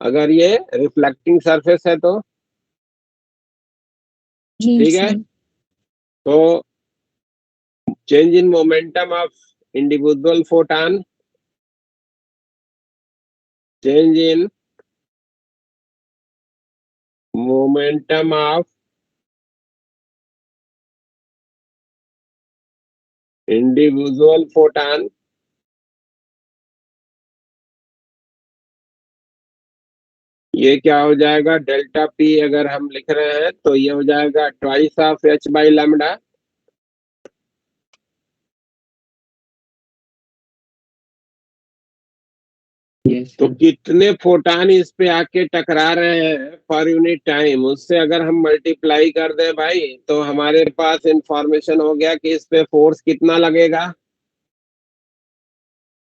अगर ये रिफ्लेक्टिंग सरफेस है तो। जी ठीक है, सर। तो change in momentum of individual photon, change in momentum of individual photon, ये क्या हो जाएगा, डेल्टा P अगर हम लिख रहे हैं तो ये हो जाएगा twice of h by lambda. Yes तो सर। कितने फोटान इस पे आके टकरा रहे हैं पर यूनिट टाइम, उससे अगर हम मल्टीप्लाई कर दें भाई, तो हमारे पास इंफॉर्मेशन हो गया कि इस पे फोर्स कितना लगेगा।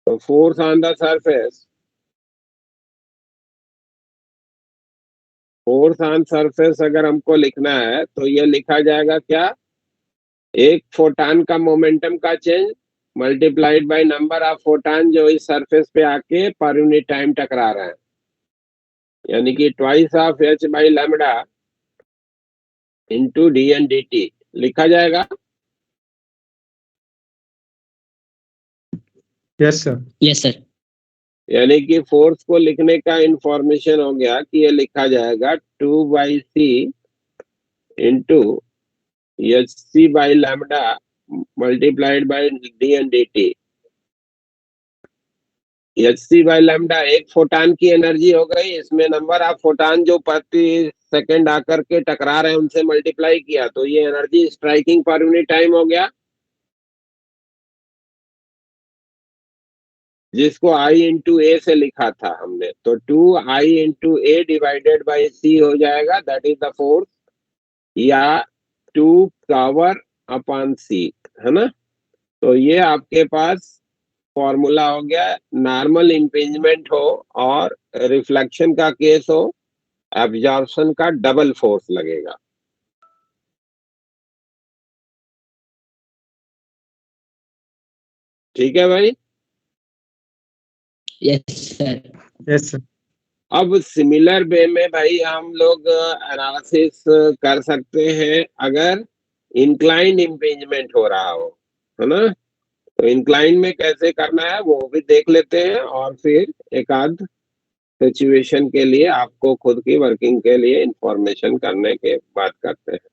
तो force on the surface, force on surface अगर हमको लिखना है तो ये लिखा जाएगा क्या, एक फोटान का मोमेंटम का change multiplied by number of photon जो इस सरफेस पे आके पर यूनिट टाइम टकरा रहे हैं, यानी कि twice of h by lambda into DN/dt लिखा जाएगा। Yes sir. Yes sir. यानी कि फोर्स को लिखने का इंफॉर्मेशन हो गया कि ये लिखा जाएगा 2/c into HC by lambda multiplied by DN/dt। hc by lambda एक फोटान की एनर्जी हो गई, इसमें नंबर ऑफ फोटान जो प्रति सेकंड आकर के टकरा रहे हैं उनसे मल्टीप्लाई किया, तो ये energy striking per unit time हो गया, जिसको I इंटू ए से लिखा था हमने, तो 2I into A divided by C हो जाएगा, दैट इज द फोर्स, या 2 पावर अपॉन सी, है ना। तो ये आपके पास फॉर्मूला हो गया। नॉर्मल इम्पिंजमेंट हो और रिफ्लेक्शन का केस हो, एब्जॉर्प्शन का डबल फोर्स लगेगा। ठीक है भाई। Yes sir. Yes sir. अब सिमिलर वे में भाई हम लोग एनालिसिस कर सकते हैं अगर इंक्लाइन इम्पिंजमेंट हो रहा हो, है ना। तो इंक्लाइन में कैसे करना है वो भी देख लेते हैं, और फिर एक आध सिचुएशन के लिए आपको खुद की वर्किंग के लिए इंफॉर्मेशन करने के बात करते हैं।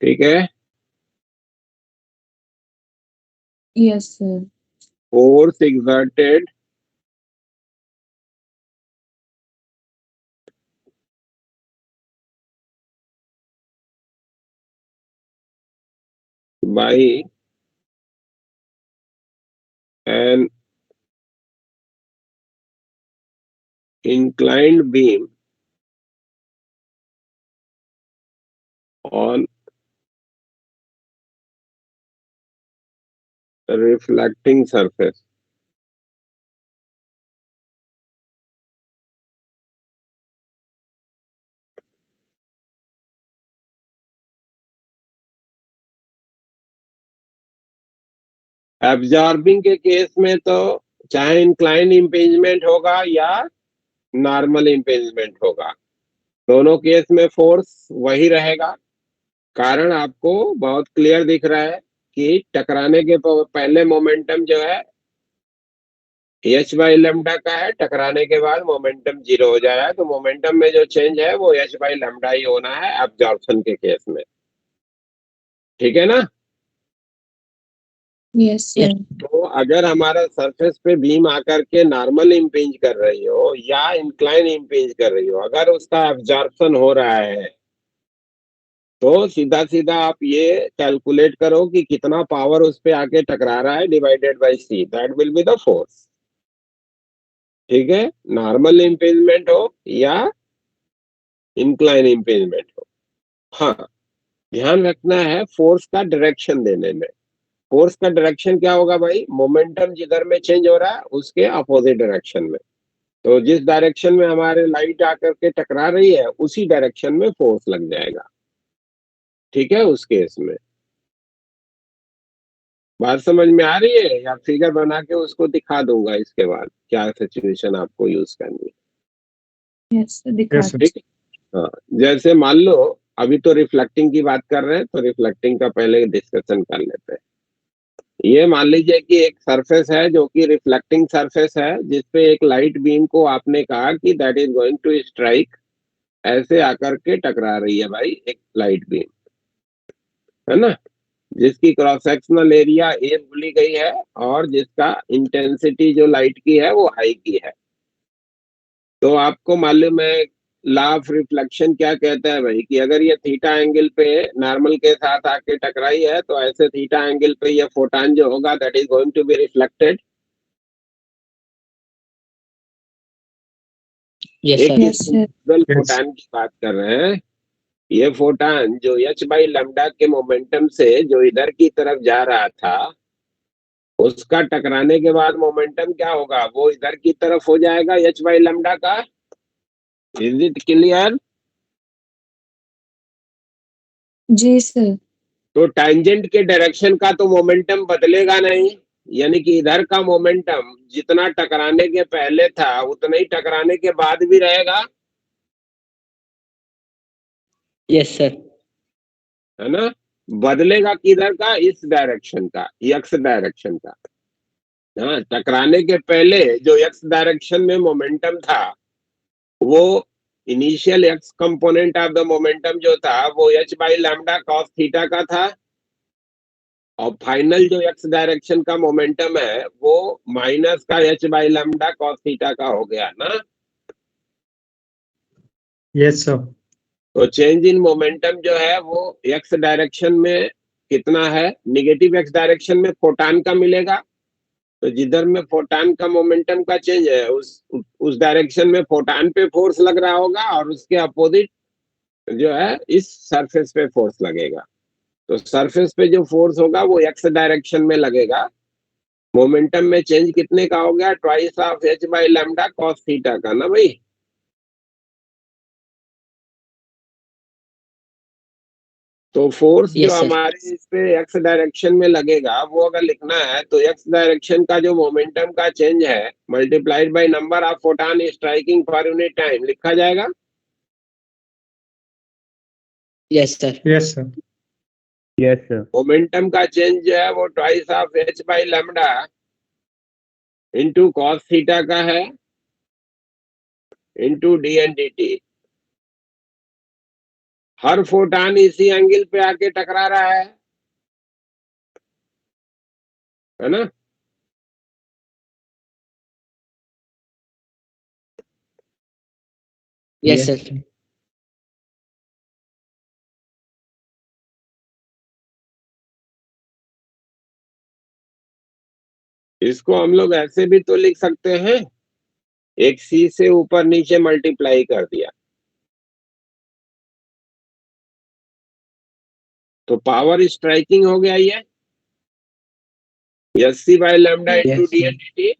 ठीक है। Yes sir. Force exerted by an inclined beam on a reflecting surface absorbing के केस में तो चाहे इंक्लाइन इम्पिंजमेंट होगा या नॉर्मल इम्पिंजमेंट होगा, दोनों केस में फोर्स वही रहेगा। कारण आपको बहुत क्लियर दिख रहा है कि टकराने के पहले मोमेंटम जो है h बाई लैम्डा का है, टकराने के बाद मोमेंटम 0 हो जाएगा, तो मोमेंटम में जो चेंज है वो h बाई लैम्डा ही होना है एब्जॉर्प्शन के केस में। ठीक है ना। Yes sir. तो अगर हमारा सरफेस पे बीम आकर के नॉर्मल इम्पिंज कर रही हो या इंक्लाइन इम्पिंज कर रही हो, अगर उसका एब्जॉर्प्शन हो रहा है तो सीधा सीधा आप ये कैलकुलेट करो कि कितना पावर उस पे आके टकरा रहा है, divided by C, that will be the force. ठीक है, नॉर्मल इम्पिंजमेंट हो या इंक्लाइन इम्पिंजमेंट हो। हाँ, ध्यान रखना है फोर्स का डायरेक्शन देने में। फोर्स का डायरेक्शन क्या होगा भाई, मोमेंटम जिधर में चेंज हो रहा है उसके अपोजिट डायरेक्शन में। तो जिस डायरेक्शन में हमारे लाइट आकर के टकरा रही है उसी डायरेक्शन में फोर्स लग जाएगा। ठीक है, उस केस में बात समझ में आ रही है, या फिगर बना के उसको दिखा दूंगा इसके बाद क्या सिचुएशन आपको यूज करनी है। यस सर, दिखा Yes, sir. ठीक है। हाँ, जैसे मान लो अभी तो रिफ्लेक्टिंग की बात कर रहे हैं, तो रिफ्लेक्टिंग का पहले डिस्कशन कर लेते हैं। ये मान लीजिए कि एक सरफेस है जो कि रिफ्लेक्टिंग सरफेस है, जिसपे एक लाइट बीम को आपने कहा कि that is going to strike, ऐसे आकर के टकरा रही है भाई एक लाइट बीम, है ना, जिसकी क्रॉस सेक्शनल एरिया ए बोली गई है और जिसका इंटेंसिटी जो लाइट की है वो हाई की है। तो आपको मालूम है लॉ ऑफ रिफ्लेक्शन क्या कहता है भाई, कि अगर ये थीटा एंगल पे नॉर्मल के साथ आके टकराई है तो ऐसे थीटा एंगल पे ये फोटान जो होगा that is going to be reflected. Yes एक सर। Yes sir. फोटान की बात कर रहे हैं। ये फोटान जो h बाई लैम्डा के मोमेंटम से जो इधर की तरफ जा रहा था, उसका टकराने के बाद मोमेंटम क्या होगा, वो इधर की तरफ हो जाएगा h बाई लैम्डा का। Is it clear. जी सर। तो टैंजेंट के डायरेक्शन का तो मोमेंटम बदलेगा नहीं, यानी कि इधर का मोमेंटम जितना टकराने के पहले था उतना ही टकराने के बाद भी रहेगा, यस सर। है ना। बदलेगा किधर का, इस डायरेक्शन का, एक्स डायरेक्शन का। हाँ, टकराने के पहले जो एक्स डायरेक्शन में मोमेंटम था वो initial x component of the momentum जो था वो h by lambda cos theta का था, और फाइनल जो एक्स डायरेक्शन का मोमेंटम है वो माइनस का h by lambda cos theta का हो गया ना। Yes, sir. तो चेंज इन मोमेंटम जो है वो एक्स डायरेक्शन में कितना है, निगेटिव एक्स डायरेक्शन में फोटान का मिलेगा। तो जिधर में फोटान का मोमेंटम का चेंज है उस डायरेक्शन में फोटान पे फोर्स लग रहा होगा और उसके अपोजिट जो है इस सरफेस पे फोर्स लगेगा। तो सरफेस पे जो फोर्स होगा वो एक्स डायरेक्शन में लगेगा। मोमेंटम में चेंज कितने का हो गया, twice of h by lambda cos theta का ना भाई। तो फोर्स Yes, जो sir. हमारे इस पे एक्स डायरेक्शन में लगेगा वो अगर लिखना है तो एक्स डायरेक्शन का जो मोमेंटम का चेंज है multiplied by number of photon striking per unit time लिखा जाएगा। Yes, sir. Yes, sir. Yes sir. Momentum का चेंज जो है वो twice of h by lambda into cos theta का है into D N D T. हर फोटान इसी एंगल पे आके टकरा रहा है ना। Yes, Yes, sir. इसको हम लोग ऐसे भी तो लिख सकते हैं, एक सी से ऊपर नीचे मल्टीप्लाई कर दिया तो पावर स्ट्राइकिंग हो गया ये S C by lambda into Yes, D sir. N D T.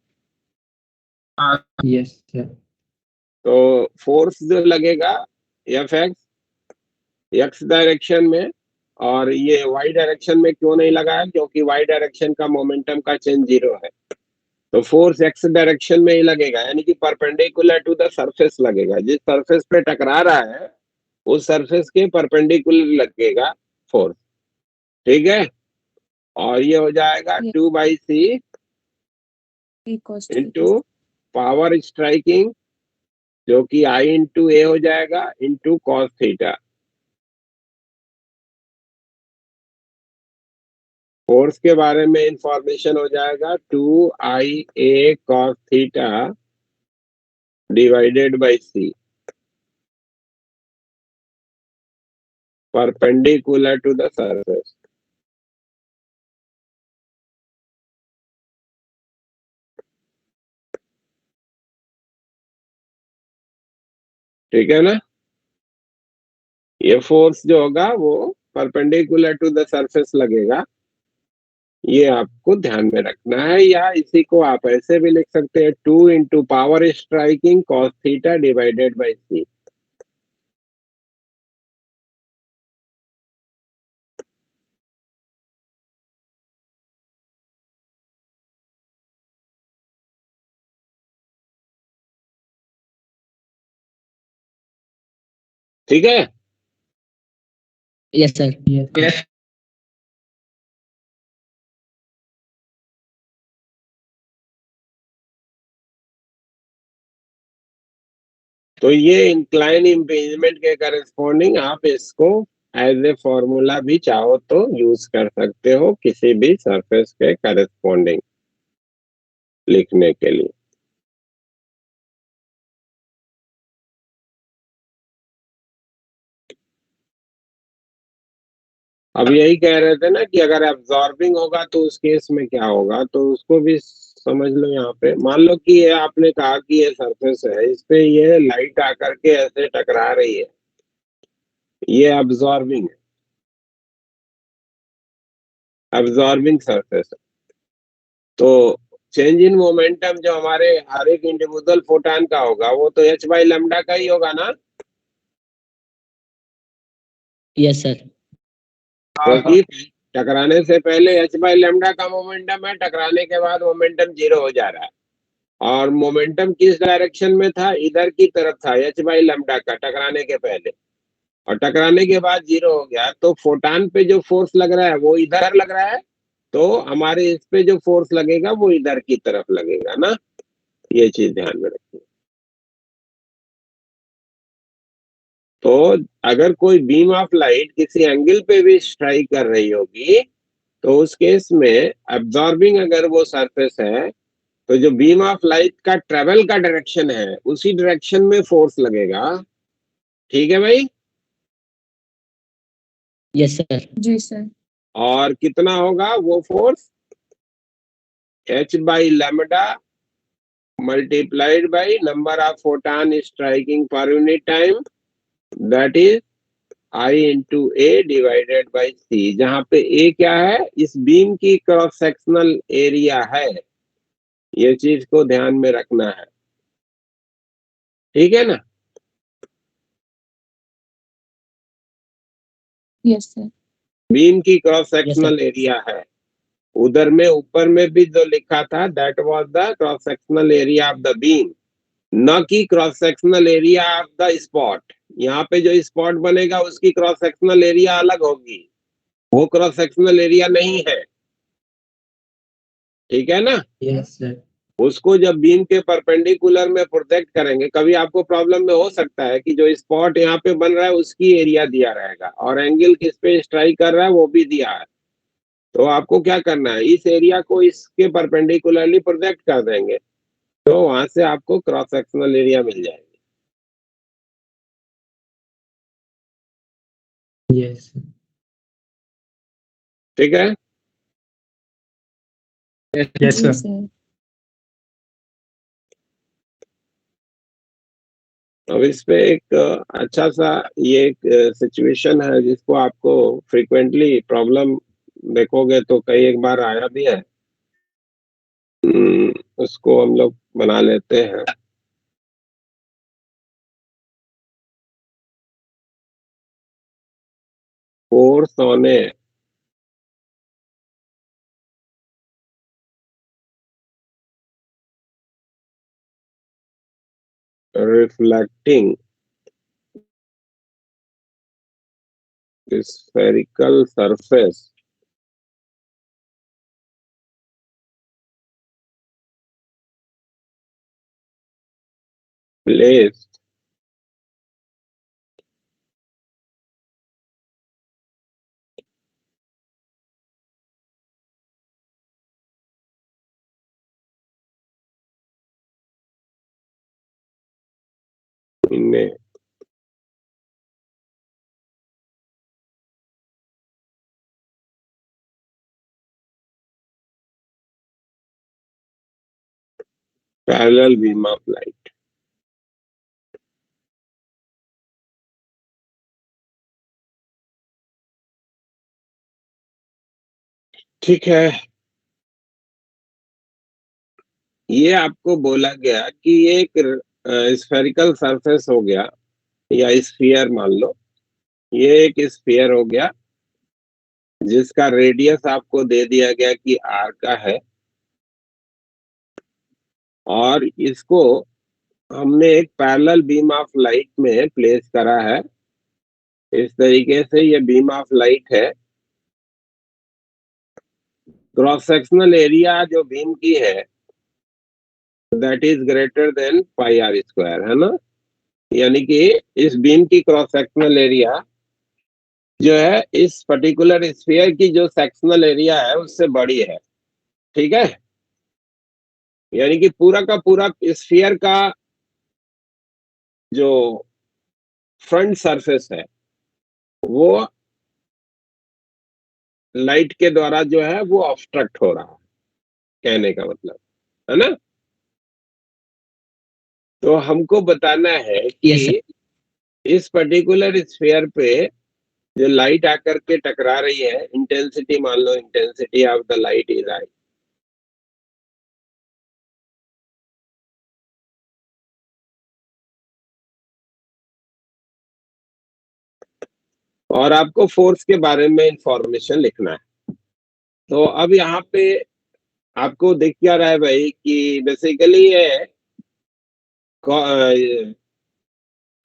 Yes, sir. तो फोर्स जो लगेगा एफ एक्स एक्स डायरेक्शन में, और ये वाई डायरेक्शन में क्यों नहीं लगा है, क्योंकि वाई डायरेक्शन का मोमेंटम का चेंज 0 है। तो फोर्स एक्स डायरेक्शन में ही लगेगा, यानी कि परपेंडिकुलर टू द सरफेस लगेगा। जिस सरफेस पे टकरा रहा है उस सरफेस के परपेंडिकुलर लगेगा फोर्स। ठीक है, और ये हो जाएगा Yes. 2/c cos into power striking जो कि I इंटू ए हो जाएगा इंटू cos थीटा। फोर्स के बारे में इंफॉर्मेशन हो जाएगा 2IA cos theta divided by c perpendicular to the surface. ठीक है ना, ये फोर्स जो होगा वो परपेंडिकुलर टू द सरफेस लगेगा। ये आपको ध्यान में रखना है, या इसी को आप ऐसे भी लिख सकते हैं 2 into power striking cos theta divided by c। ठीक है, Yes, sir. Yes, sir. Yes. तो ये इंक्लाइन इम्पीजमेंट के करस्पॉन्डिंग आप इसको एज ए फॉर्मूला भी चाहो तो यूज कर सकते हो किसी भी सरफेस के करस्पॉन्डिंग लिखने के लिए। अब यही कह रहे थे ना कि अगर एब्जॉर्बिंग होगा तो उस केस में क्या होगा, तो उसको भी समझ लो। यहाँ पे मान लो कि ये आपने कहा कि ये सरफेस है, इस पे ये लाइट आकर के ऐसे टकरा रही है, ये एब्जॉर्बिंग है, एब्जॉर्बिंग सरफेस है। तो चेंज इन मोमेंटम जो हमारे हर एक इंडिविजुअल फोटान का होगा वो तो h बाई लैम्डा का ही होगा ना, Yes, sir. क्योंकि टकराने से पहले h बाई लैम्डा का मोमेंटम है, टकराने के बाद मोमेंटम 0 हो जा रहा है। और मोमेंटम किस डायरेक्शन में था, इधर की तरफ था h बाई लैम्डा का टकराने के पहले, और टकराने के बाद 0 हो गया। तो फोटान पे जो फोर्स लग रहा है वो इधर लग रहा है, तो हमारे इस पे जो फोर्स लगेगा वो इधर की तरफ लगेगा ना। ये चीज ध्यान में रखिए। तो अगर कोई बीम ऑफ लाइट किसी एंगल पे भी स्ट्राइक कर रही होगी तो उस केस में एब्जॉर्बिंग अगर वो सरफेस है तो जो बीम ऑफ लाइट का ट्रेवल का डायरेक्शन है उसी डायरेक्शन में फोर्स लगेगा। ठीक है भाई? Yes sir. जी सर। और कितना होगा वो force? h by lambda multiplied by number of photon striking per unit time, that is I into A divided by C, जहां पे A क्या है? इस बीम की क्रॉस सेक्शनल एरिया है। ये चीज को ध्यान में रखना है, ठीक है ना? Yes sir. बीम की क्रॉस सेक्शनल एरिया है। उधर में ऊपर में भी जो लिखा था that was the cross sectional area of the beam, न कि cross sectional area of the spot. यहाँ पे जो स्पॉट बनेगा उसकी क्रॉस सेक्शनल एरिया अलग होगी, वो क्रॉस सेक्शनल एरिया नहीं है। ठीक है ना? Yes sir. उसको जब बीम के परपेंडिकुलर में प्रोटेक्ट करेंगे, कभी आपको प्रॉब्लम में हो सकता है कि जो स्पॉट यहाँ पे बन रहा है उसकी एरिया दिया रहेगा और एंगल किस पे स्ट्राइक कर रहा है वो भी दिया है। तो आपको क्या करना है, इस एरिया को इसके परपेंडिकुलरली प्रोजेक्ट कर देंगे तो वहां से आपको क्रॉस सेक्शनल एरिया मिल जाएगी। Yes sir. ठीक है? Yes, जी sir. सर। अब इस पे एक अच्छा सा ये एक सिचुएशन है जिसको आपको फ्रीक्वेंटली प्रॉब्लम देखोगे तो कई एक बार आया भी है। उसको हम लोग बना लेते हैं। Force on A reflecting spherical surface placed in a parallel beam of light। ठीक है, ये आपको बोला गया कि ये एक स्फेरिकल सरफेस हो गया या स्फीयर मान लो, ये एक स्फीयर हो गया जिसका रेडियस आपको दे दिया गया कि r का है और इसको हमने एक पैरेलल बीम ऑफ लाइट में प्लेस करा है। इस तरीके से ये बीम ऑफ लाइट है। क्रॉस सेक्शनल एरिया जो बीम की है that is greater than pi R square, है ना? यानी कि इस बीम की क्रॉस सेक्शनल एरिया जो है इस पर्टिकुलर स्फीयर की जो सेक्शनल एरिया है उससे बड़ी है। ठीक है? यानी कि पूरा का पूरा स्फीयर का जो फ्रंट सरफेस है वो लाइट के द्वारा जो है वो ऑब्स्ट्रक्ट हो रहा है, कहने का मतलब, है ना? तो हमको बताना है Yes, sir. कि इस पर्टिकुलर स्फीयर पे जो लाइट आकर के टकरा रही है, इंटेंसिटी मान लो, intensity of the light is I. और आपको फोर्स के बारे में इंफॉर्मेशन लिखना है। तो अब यहाँ पे आपको दिख क्या रहा है भाई कि बेसिकली ये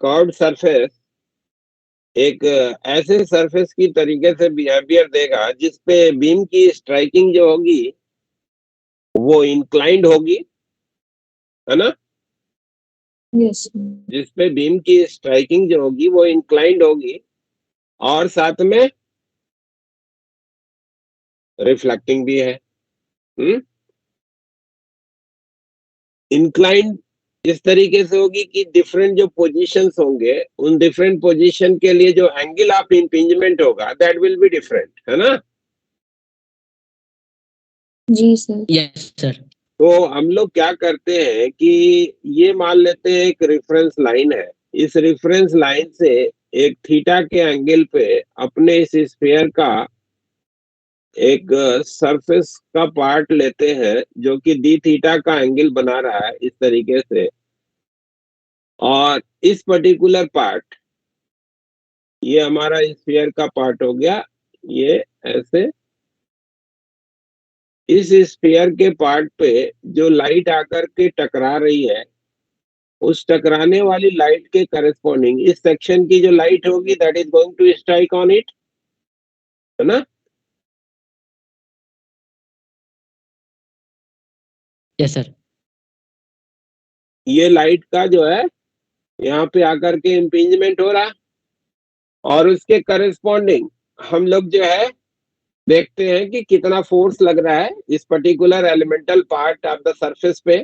कर्व्ड सरफेस एक ऐसे सरफेस की तरीके से बिहेवियर देगा जिसपे बीम की स्ट्राइकिंग जो होगी वो इंक्लाइंड होगी, है ना? यस। जिसपे बीम की स्ट्राइकिंग जो होगी वो इंक्लाइंड होगी और साथ में रिफ्लेक्टिंग भी है। इंक्लाइंड इस तरीके से होगी कि डिफरेंट जो पोजीशंस होंगे उन डिफरेंट पोजीशन के लिए जो एंगल ऑफ इम्पिंजमेंट होगा दैट विल बी डिफरेंट, है ना। जी सर। Yes, sir. तो हम लोग क्या करते हैं कि ये मान लेते हैं एक रेफरेंस लाइन है, इस रेफरेंस लाइन से एक थीटा के एंगल पे अपने इस स्फीयर का एक सरफेस का पार्ट लेते हैं जो कि डी थीटा का एंगल बना रहा है इस तरीके से, और इस पर्टिकुलर पार्ट ये हमारा स्फीयर का पार्ट हो गया, ये ऐसे इस स्फीयर के पार्ट पे जो लाइट आकर के टकरा रही है उस टकराने वाली लाइट के करस्पॉन्डिंग इस सेक्शन की जो लाइट होगी that is going to strike on it, है ना। Yes, sir. ये लाइट का जो है यहाँ पे आकर के इम्पिंजमेंट हो रहा, और उसके करस्पॉन्डिंग हम लोग जो है देखते हैं कि कितना फोर्स लग रहा है इस particular elemental part of the surface पे,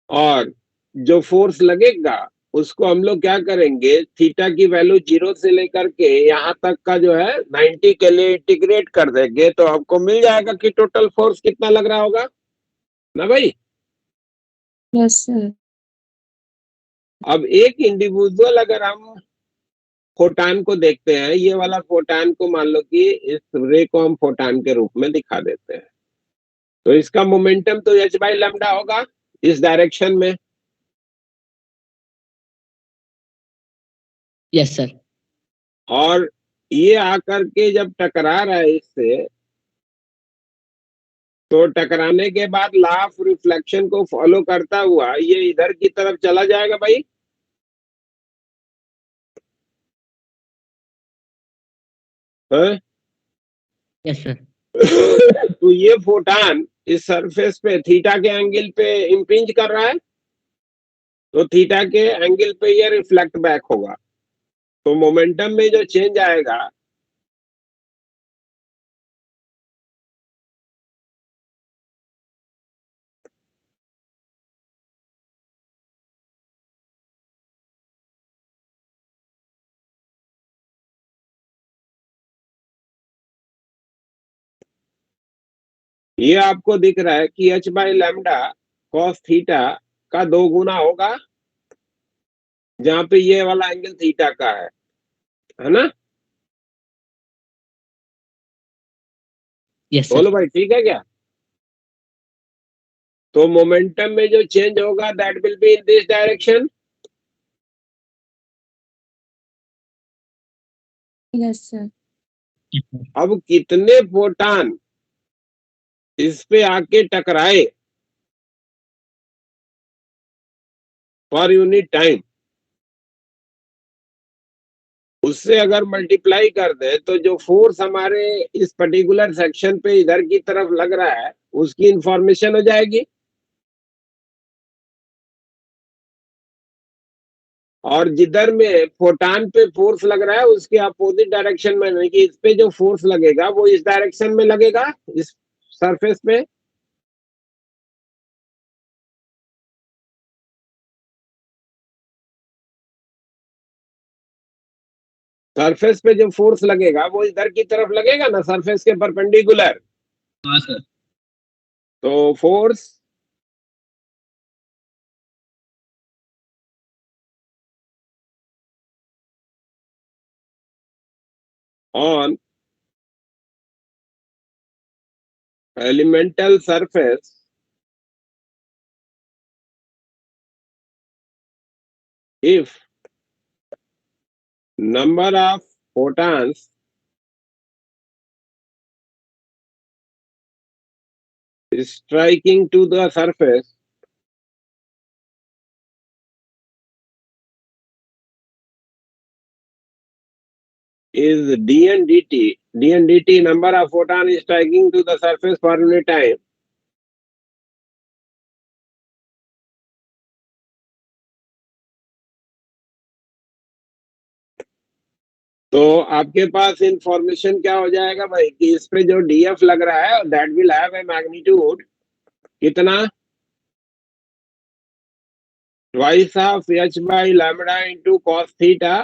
और जो फोर्स लगेगा उसको हम लोग क्या करेंगे, थीटा की वैल्यू 0 से लेकर के यहाँ तक का जो है 90 के लिए इंटीग्रेट कर देंगे तो आपको मिल जाएगा कि टोटल फोर्स कितना लग रहा होगा ना भाई। Yes sir. अब एक इंडिविजुअल अगर हम फोटान को देखते हैं, ये वाला फोटान को मान लो कि इस रे को हम फोटान के रूप में दिखा देते हैं, तो इसका मोमेंटम तो h बाई लैम्डा होगा इस डायरेक्शन में, Yes, sir. और ये आकर के जब टकरा रहा है इससे तो टकराने के बाद लॉ ऑफ रिफ्लेक्शन को फॉलो करता हुआ ये इधर की तरफ चला जाएगा भाई, है? Yes, sir. तो ये फोटान इस सरफेस पे थीटा के एंगल पे इम्पिंज कर रहा है, तो थीटा के एंगल पे ये रिफ्लेक्ट बैक होगा, तो मोमेंटम में जो चेंज आएगा ये आपको दिख रहा है कि h by lambda cos theta का 2 गुना होगा, जहां पे ये वाला एंगल थीटा का है ना। Yes, sir. बोलो भाई ठीक है क्या। तो मोमेंटम में जो चेंज होगा that will be in this direction. Yes sir. अब कितने फोटान इस पे आके टकराए पर यूनिट टाइम, उससे अगर मल्टीप्लाई कर दे तो जो फोर्स हमारे इस पर्टिकुलर सेक्शन पे इधर की तरफ लग रहा है उसकी इंफॉर्मेशन हो जाएगी, और जिधर में फोटान पे फोर्स लग रहा है उसके अपोजिट डायरेक्शन में, नहीं कि इस पे जो फोर्स लगेगा वो इस डायरेक्शन में लगेगा इस सरफेस पे, सरफेस पे जो फोर्स लगेगा वो इधर की तरफ लगेगा ना सरफेस के परपेंडिकुलर, हाँ सर। तो force on elemental surface if number of photons striking to the surface is d and dt. D and dt number of photons striking to the surface per unit time. तो आपके पास information क्या हो जाएगा भाई कि इस पे जो डीएफ लग रहा है that will have a magnitude कितना, twice of h by lambda into cos theta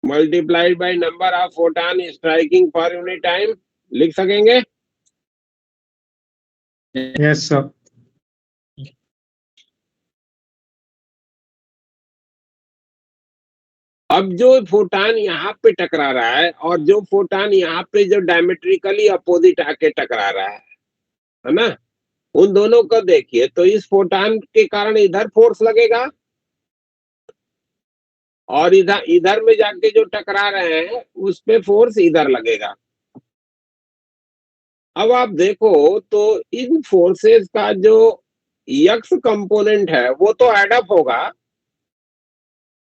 multiplied by number of photon striking per unit time. लिख सकेंगे? Yes, sir. अब जो फोटॉन यहाँ पे टकरा रहा है और जो फोटॉन यहाँ पे जो डायमेट्रिकली अपोजिट आके टकरा रहा है ना, उन दोनों को देखिए तो इस फोटॉन के कारण इधर फोर्स लगेगा और इधर इधर में जाके जो टकरा रहे हैं उस पे फोर्स इधर लगेगा। अब आप देखो तो इन फोर्सेस का जो यक्स कंपोनेंट है वो तो एडअप होगा,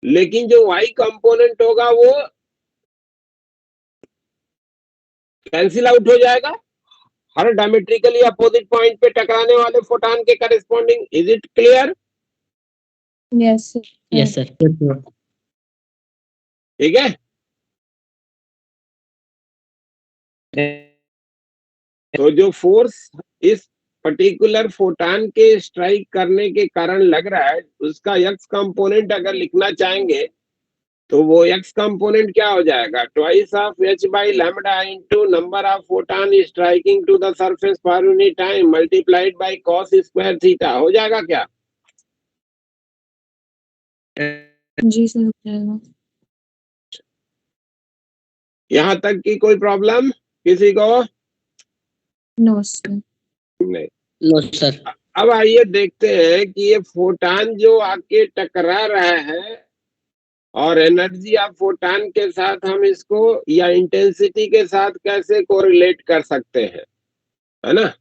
लेकिन जो वाई कंपोनेंट होगा वो कैंसिल आउट हो जाएगा हर डायमेट्रिकली अपोजिट पॉइंट पे टकराने वाले फोटॉन के corresponding. Is it clear? Yes Yes, sir. Yes, sir. ठीक है। तो जो फोर्स इस पर्टिकुलर फोटॉन के स्ट्राइक करने के कारण लग रहा है उसका एक्स कंपोनेंट अगर लिखना चाहेंगे तो वो एक्स कंपोनेंट क्या हो जाएगा, twice of h by lambda into number of photon striking to the surface per unit time multiplied by cos square theta. हो जाएगा क्या? जी सर, हो जाएगा। यहां तक की कोई प्रॉब्लम किसी को? No sir. नहीं। No, sir. अब आइए देखते हैं कि ये फोटॉन जो आके टकरा रहा है और एनर्जी ऑफ फोटॉन के साथ हम इसको या इंटेंसिटी के साथ कैसे कोरिलेट कर सकते हैं, है ना।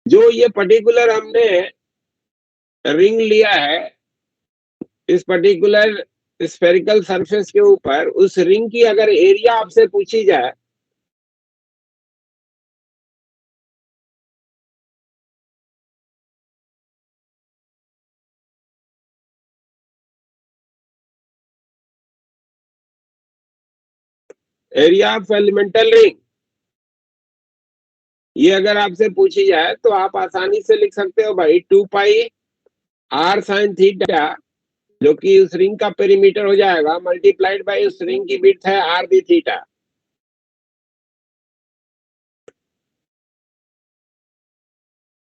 जो ये पर्टिकुलर हमने रिंग लिया है इस पर्टिकुलर स्फेरिकल सरफेस के ऊपर, उस रिंग की अगर एरिया आपसे पूछी जाए एरिया ऑफ एलिमेंटल रिंग, ये अगर आपसे पूछी जाए तो आप आसानी से लिख सकते हो भाई 2 पाई r साइन थीटा जो कि उस रिंग का पेरीमीटर हो जाएगा मल्टीप्लाइड बाय उस रिंग की विड्थ है r दी थीटा।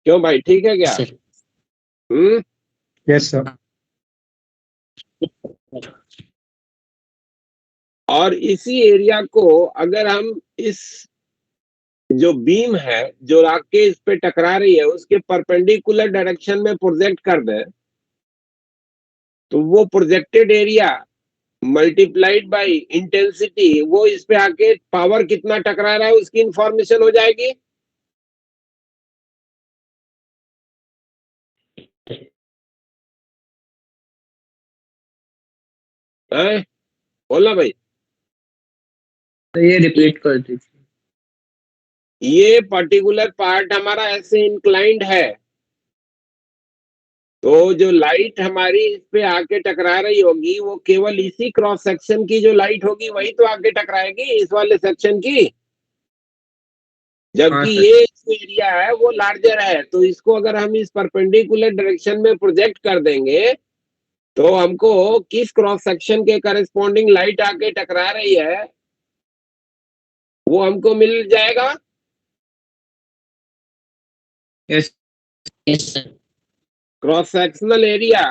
क्यों भाई, ठीक है क्या? Sir. Yes, sir. और इसी एरिया को अगर हम इस जो बीम है जो आके इस पे टकरा रही है उसके परपेंडिकुलर डायरेक्शन में प्रोजेक्ट कर दे तो वो projected area multiplied by intensity वो इस पे आके पावर कितना टकरा रहा है उसकी इंफॉर्मेशन हो जाएगी। हैं? बोलना भाई। तो ये रिपीट कर दीजिए। ये पर्टिकुलर पार्ट हमारा ऐसे इंक्लाइंड है तो जो लाइट हमारी इस पे आके टकरा रही होगी वो केवल इसी क्रॉस सेक्शन की जो लाइट होगी वही तो आके टकराएगी इस वाले सेक्शन की, जबकि हाँ, सर। ये जो एरिया है वो लार्जर है। तो इसको अगर हम इस परपेंडिकुलर डायरेक्शन में प्रोजेक्ट कर देंगे तो हमको किस क्रॉस सेक्शन के करस्पॉन्डिंग लाइट आके टकरा रही है वो हमको मिल जाएगा। Yes Yes, sir. Cross sectional area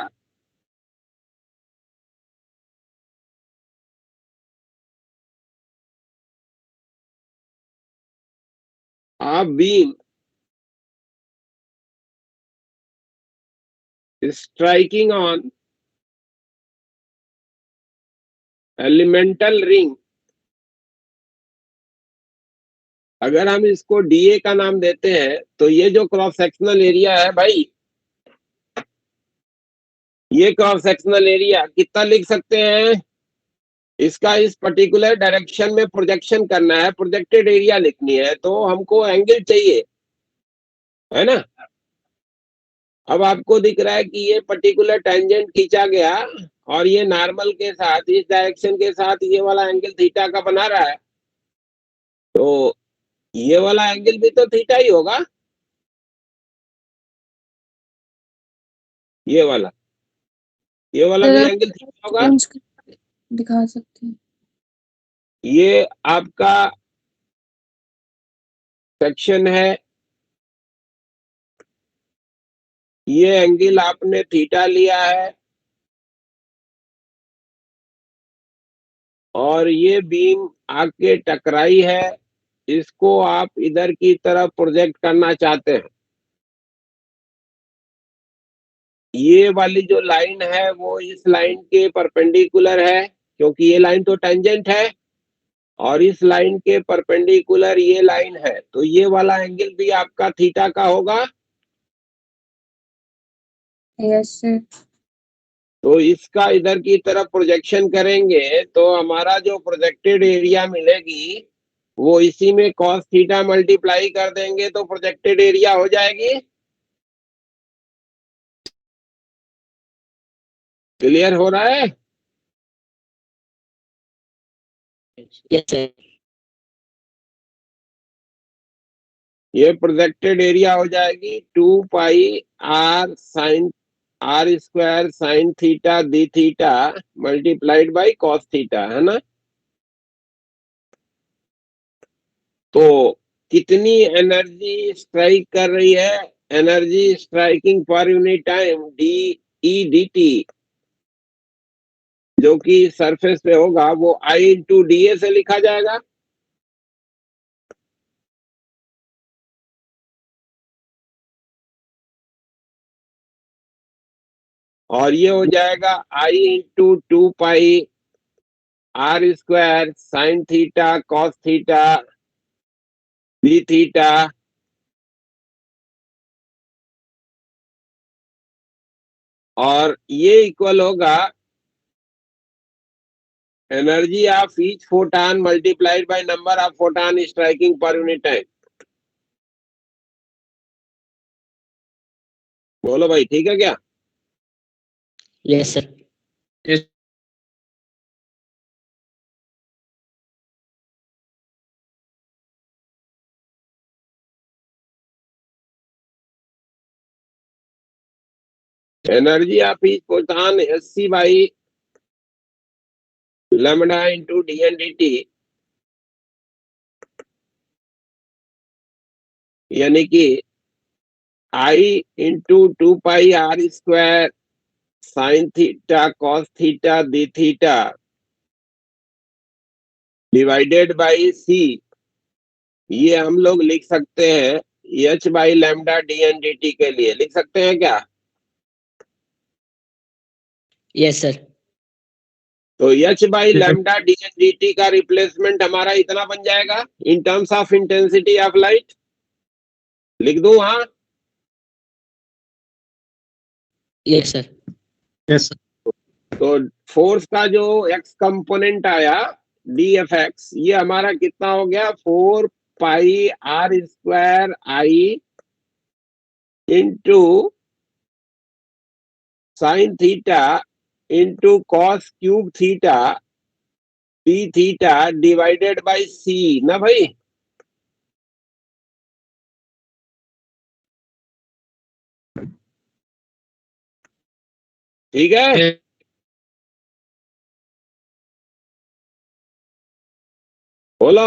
of beam striking on elemental ring, अगर हम इसको डीए का नाम देते हैं तो ये जो क्रॉस सेक्शनल एरिया है भाई, ये क्रॉस सेक्शनल एरिया कितना लिख सकते हैं, इसका इस पर्टिकुलर डायरेक्शन में प्रोजेक्शन करना है, प्रोजेक्टेड एरिया लिखनी है तो हमको एंगल चाहिए, है ना। अब आपको दिख रहा है कि ये पर्टिकुलर टेंजेंट खींचा गया और ये नॉर्मल के साथ, इस डायरेक्शन के साथ ये वाला एंगल थीटा का बना रहा है, तो ये वाला एंगल भी तो थीटा ही होगा, ये वाला भी एंगल थीटा होगा। चेंज दिखा सकते हैं। ये आपका सेक्शन है, ये एंगल आपने थीटा लिया है, और ये बीम आके टकराई है, इसको आप इधर की तरफ प्रोजेक्ट करना चाहते हैं। ये वाली जो लाइन है वो इस लाइन के परपेंडिकुलर है, क्योंकि ये लाइन तो टेंजेंट है, और इस लाइन के परपेंडिकुलर ये लाइन है, तो ये वाला एंगल भी आपका थीटा का होगा। Yes sir. तो इसका इधर की तरफ प्रोजेक्शन करेंगे तो हमारा जो प्रोजेक्टेड एरिया मिलेगी वो इसी में cos थीटा मल्टीप्लाई कर देंगे तो प्रोजेक्टेड एरिया हो जाएगी। क्लियर हो रहा है? Yes sir. ये प्रोजेक्टेड एरिया हो जाएगी 2 pi r sine r square sine theta D theta multiplied by cos theta, है ना। तो कितनी एनर्जी स्ट्राइक कर रही है? Energy striking per unit time D E D T, जो कि सरफेस पे होगा वो I इंटू डी ए से लिखा जाएगा। और ये हो जाएगा I into 2 pi r square sine theta cos theta D theta, और ये इक्वल होगा energy of each photon multiplied by number of photon striking per unit time. बोलो भाई, ठीक है क्या? Yes sir. Energy of each photon SC by lambda into D N D T, यानी कि I into 2 pi r square sine theta cos theta D theta divided by c, ये हम लोग लिख सकते हैं h by lambda D N D T के लिए लिख सकते हैं क्या? Yes sir. तो h by lambda D N D T का रिप्लेसमेंट हमारा इतना बन जाएगा in terms of intensity of light. लिख दूं? हाँ, यस सर। यस तो फोर्स का जो x कंपोनेंट आया डी एफ एक्स, ये हमारा कितना हो गया? 4 pi r square I into sine theta into cos cube theta D theta divided by c ना भाई। ठीक है? बोलो।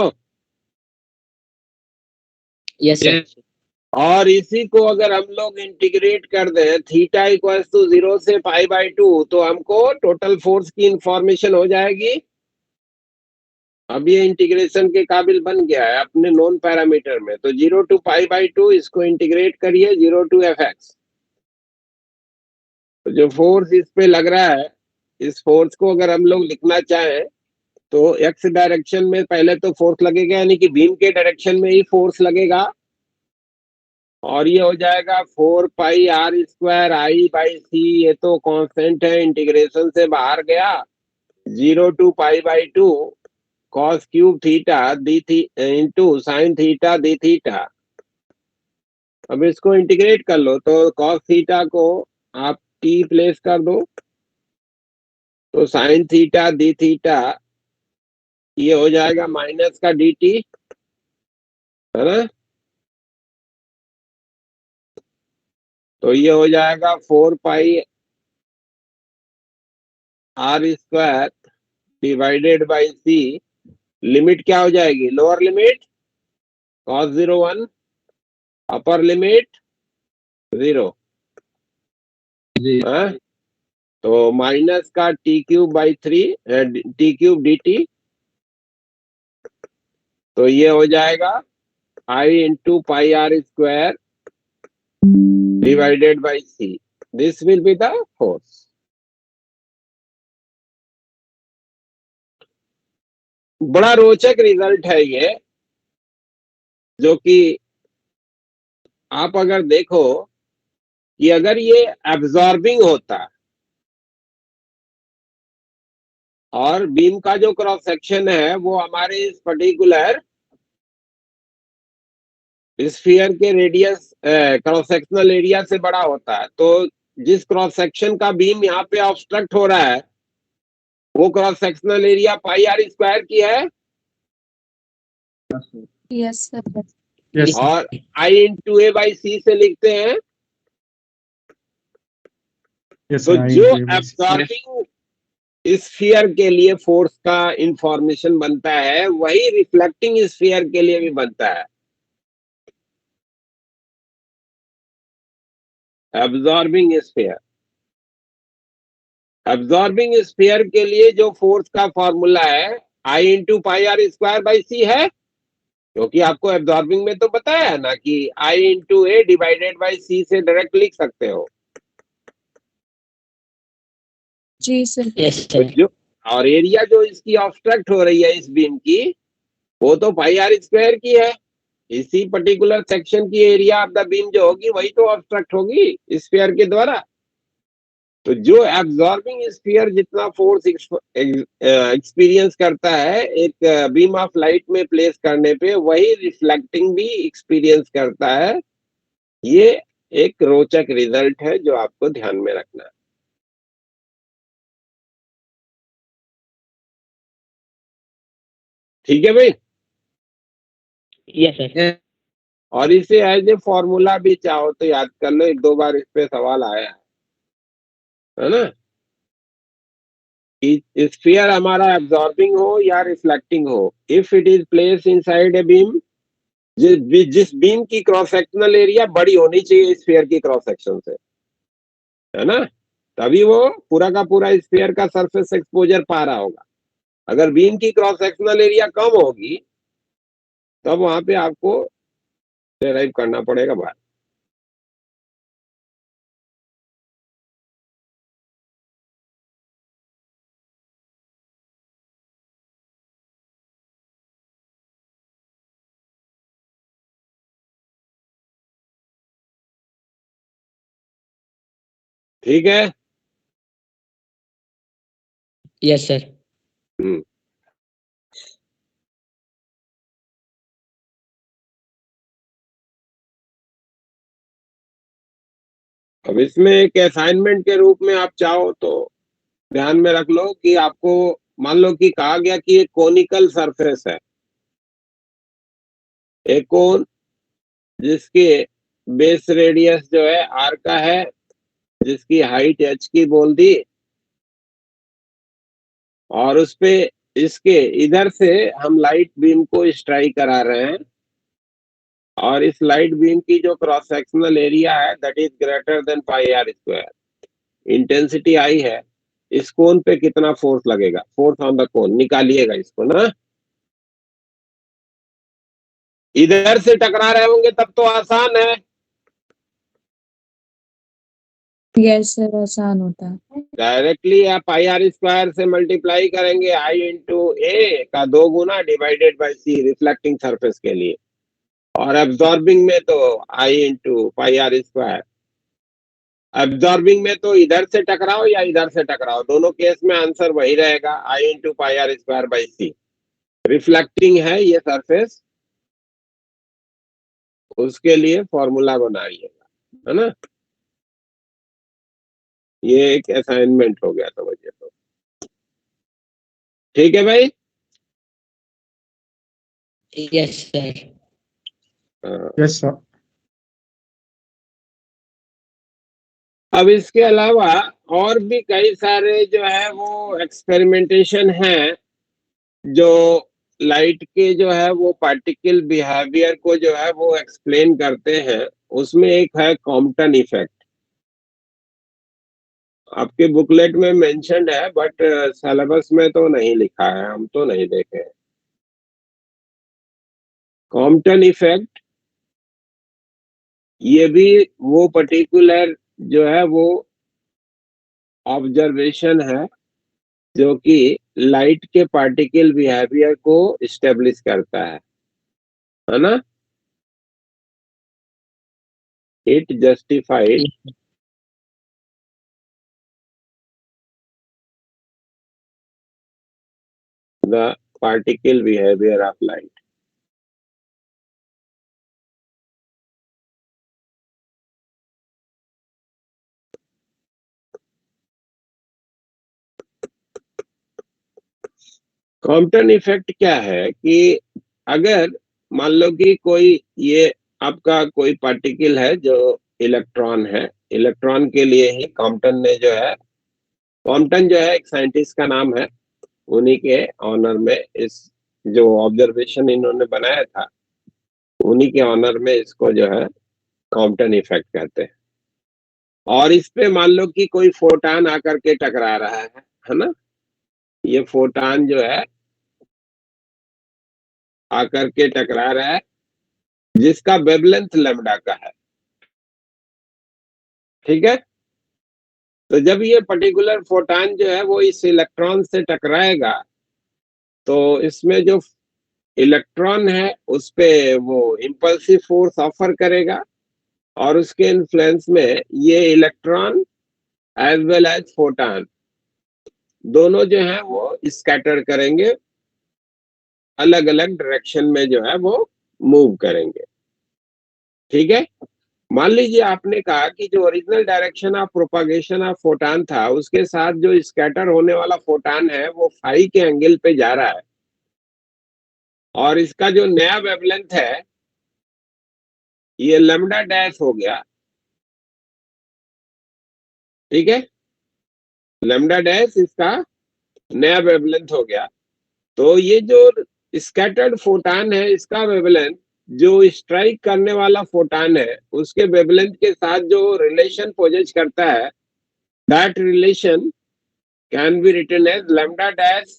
Yes sir. और इसी को अगर हम लोग इंटीग्रेट कर दें थीटा इक्वल्स टू 0 से पाई बाई 2, तो हमको टोटल फोर्स की इंफॉर्मेशन हो जाएगी। अब ये इंटीग्रेशन के काबिल बन गया है अपने नॉन पैरामीटर में। तो 0 टू पाई बाई 2 इसको इंटीग्रेट करिए 0 टू एफ एक्स। तो जो फोर्स इस पे लग रहा है, इस फोर्स को अगर हम लोग लिखना चाहें तो एक्स डायरेक्शन में पहले तो फोर्स लगेगा, यानी कि बीम के डायरेक्शन में ही फोर्स लगेगा, और ये हो जाएगा 4 pi r square I by C, ये तो कांस्टेंट है, इंटीग्रेशन से बाहर गया। 0 two pi by 2 cos cube theta D theta into sine theta D theta. अब इसको इंटीग्रेट कर लो तो कॉस थीटा को आप t प्लेस कर दो, तो साइन थीटा डी थीटा ये हो जाएगा माइनस का डी टी, है ना। तो ये हो जाएगा 4 pi R square divided by C. Limit क्या हो जाएगी, lower limit cos 0 1, upper limit 0, है। तो माइनस का T cube by 3 T cube D T. तो ये हो जाएगा I into pi R square divided by C. This will be the force. बड़ा रोचक रिजल्ट है ये, जो कि आप अगर देखो कि अगर ये एब्जॉर्बिंग होता और बीम का जो क्रॉस सेक्शन है वो हमारे इस पर्टिकुलर स्फीयर के रेडियस क्रॉस सेक्शनल एरिया से बड़ा होता है, तो जिस क्रॉस सेक्शन का बीम यहाँ पे ऑब्स्ट्रक्ट हो रहा है वो cross sectional area pi R square की है, यस सर। Yes, sir. और आई इंटू ए बाई सी से लिखते हैं। Yes, तो sir. I जो agree with- एब्जॉर्बिंग स्फीयर के लिए फोर्स का इंफॉर्मेशन बनता है वही रिफ्लेक्टिंग स्फीयर के लिए भी बनता है। एब्जॉर्बिंग स्फीयर, एब्जॉर्बिंग स्फीयर के लिए जो फोर्स का फॉर्मूला है I into pi R square by C है, क्योंकि आपको एब्जॉर्बिंग में तो बताया है ना कि आई इंटू ए डिवाइडेड बाई सी से डायरेक्ट लिख सकते हो। जी सर। Yes, तो sir. जो और एरिया जो इसकी ऑब्स्ट्रक्ट हो रही है इस बीम की वो तो पाई आर स्क्वायर की है। इसी पर्टिकुलर सेक्शन की एरिया ऑफ द बीम जो होगी वही तो ऑब्स्ट्रक्ट होगी स्फीयर के द्वारा। तो जो एब्जॉर्बिंग स्फीयर जितना फोर्स एक्सपीरियंस करता है एक बीम ऑफ लाइट में प्लेस करने पे, वही रिफ्लेक्टिंग भी एक्सपीरियंस करता है। ये एक रोचक रिजल्ट है जो आपको ध्यान में रखना है। ठीक है भाई। Yes, sir. और इसे एज ए फॉर्मूला भी चाहो तो याद कर लो, 1-2 बार इस पे सवाल आया है ना। कि स्फीयर हमारा एब्जॉर्बिंग हो या रिफ्लेक्टिंग हो, if it is place inside a beam, जिस बीम की क्रॉस सेक्शनल एरिया बड़ी होनी चाहिए स्फीयर की क्रॉस सेक्शन से, है ना, तभी वो पूरा का पूरा स्फीयर का सरफेस एक्सपोजर पा रहा होगा। अगर बीम की क्रॉस सेक्शनल एरिया कम होगी तब वहां पे आपको डेराइव करना पड़ेगा बाहर। ठीक है। Yes, sir. हम्म। अब इसमें एक असाइनमेंट के रूप में आप चाहो तो ध्यान में रख लो कि आपको मान लो कि कहा गया कि एक कोनिकल सरफेस है, एक कोन जिसके बेस रेडियस जो है आर का है, जिसकी हाइट एच की बोल दी, और उस पे इसके इधर से हम लाइट बीम को स्ट्राइक करा रहे हैं, और इस लाइट बीम की जो क्रॉस सेक्शनल एरिया है that is greater than pi R square, intensity I है। इस कोन पे कितना फोर्स लगेगा, फोर्स ऑन द कोन निकालिएगा इसको ना। इधर से टकरा रहे होंगे तब तो आसान है, यस सर, आसान होता है। डायरेक्टली आप पाई आर स्क्वायर से मल्टीप्लाई करेंगे आई इंटू ए का 2 गुना divided by C reflecting surface के लिए, और एब्जॉर्बिंग में तो I into pi R square. Absorbing में तो इधर से टकराओ या इधर से टकराओ, दोनों केस में आंसर वही रहेगा, I into pi R square by C. Reflecting है ये सरफेस, उसके लिए फॉर्मूला बनाइएगा, है ना। ये एक असाइनमेंट हो गया, समझिए तो। ठीक है भाई? Yes, sir. हाँ। Yes, sir. अब इसके अलावा और भी कई सारे जो है वो एक्सपेरिमेंटेशन हैं जो लाइट के जो है वो पार्टिकल बिहेवियर को जो है वो एक्सप्लेन करते हैं। उसमें एक है कॉम्पटन इफेक्ट। आपके बुकलेट में मेंशन्ड है बट सिलेबस में तो नहीं लिखा है, हम तो नहीं देखे। कॉम्पटन इफेक्ट ये भी वो पर्टिकुलर जो है वो ऑब्जर्वेशन है जो कि लाइट के पार्टिकल बिहेवियर को इस्टेब्लिश करता है ना? It justified the particle behavior of light. Compton effect क्या है कि अगर मान लो कि कोई ये आपका कोई पार्टिकल है जो इलेक्ट्रॉन है, इलेक्ट्रॉन के लिए ही कॉम्पटन ने जो है, कॉम्पटन जो है एक साइंटिस्ट का नाम है, उन्हीं के ऑनर में इस जो ऑब्जर्वेशन इन्होंने बनाया था उन्हीं के ऑनर में इसको जो है कॉम्पटन इफेक्ट कहते हैं। और इस पे मान लो कि कोई फोटान आकर के टकरा रहा है ना? ये फोटान जो है आकर के टकरा रहा है जिसका वेवलेंथ लैम्डा का है। ठीक है? तो जब ये पर्टिकुलर फोटान जो है वो इस इलेक्ट्रॉन से टकराएगा तो इसमें जो इलेक्ट्रॉन है उस पे वो इंपल्सिव फोर्स ऑफर करेगा और उसके इन्फ्लुएंस में ये electron as well as photon दोनों जो है वो स्कैटर करेंगे, अलग अलग डायरेक्शन में जो है वो मूव करेंगे। ठीक है? मान लीजिए आपने कहा कि जो original direction of propagation of photon था उसके साथ जो स्कैटर होने वाला फोटान है वो फाई के एंगल पे जा रहा है और इसका जो नया वेवलेंथ है ये लैम्डा डैश हो गया। ठीक है? लैम्डा डैश इसका नया वेवलेंथ हो गया। तो ये जो स्कैटर्ड फोटान है इसका वेवलेंथ जो स्ट्राइक करने वाला फोटान है उसके वेवलेंथ के साथ जो रिलेशन पोजेस करता है that relation can be written as lambda dash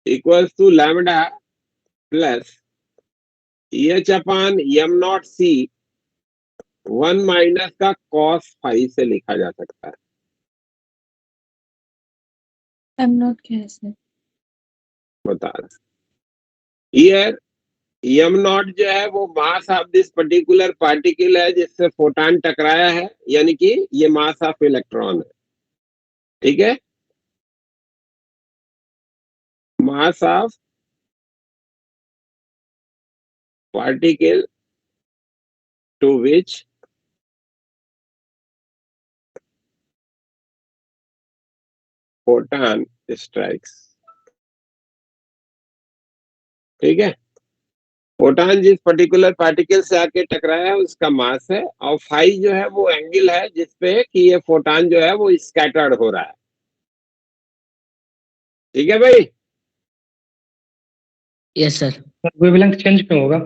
equals to lambda plus H upon M not C 1 minus का कॉस फाई से लिखा जा सकता है। एम नॉट क्या है इसमें? बता रहे हियर एम नॉट जो है वो mass of this particular particle है जिससे फोटान टकराया है, यानी कि ये मास ऑफ इलेक्ट्रॉन है। ठीक है? Mass of particle to which photon strikes. ठीक है? फोटान जिस पर्टिकुलर पार्टिकल से आके टकराया है उसका मास है और फाई जो है वो एंगल है जिसपे कि ये फोटान जो है वो स्कैटर्ड हो रहा है। ठीक है भाई? Yes, sir. वेवलेंथ चेंज क्यों होगा?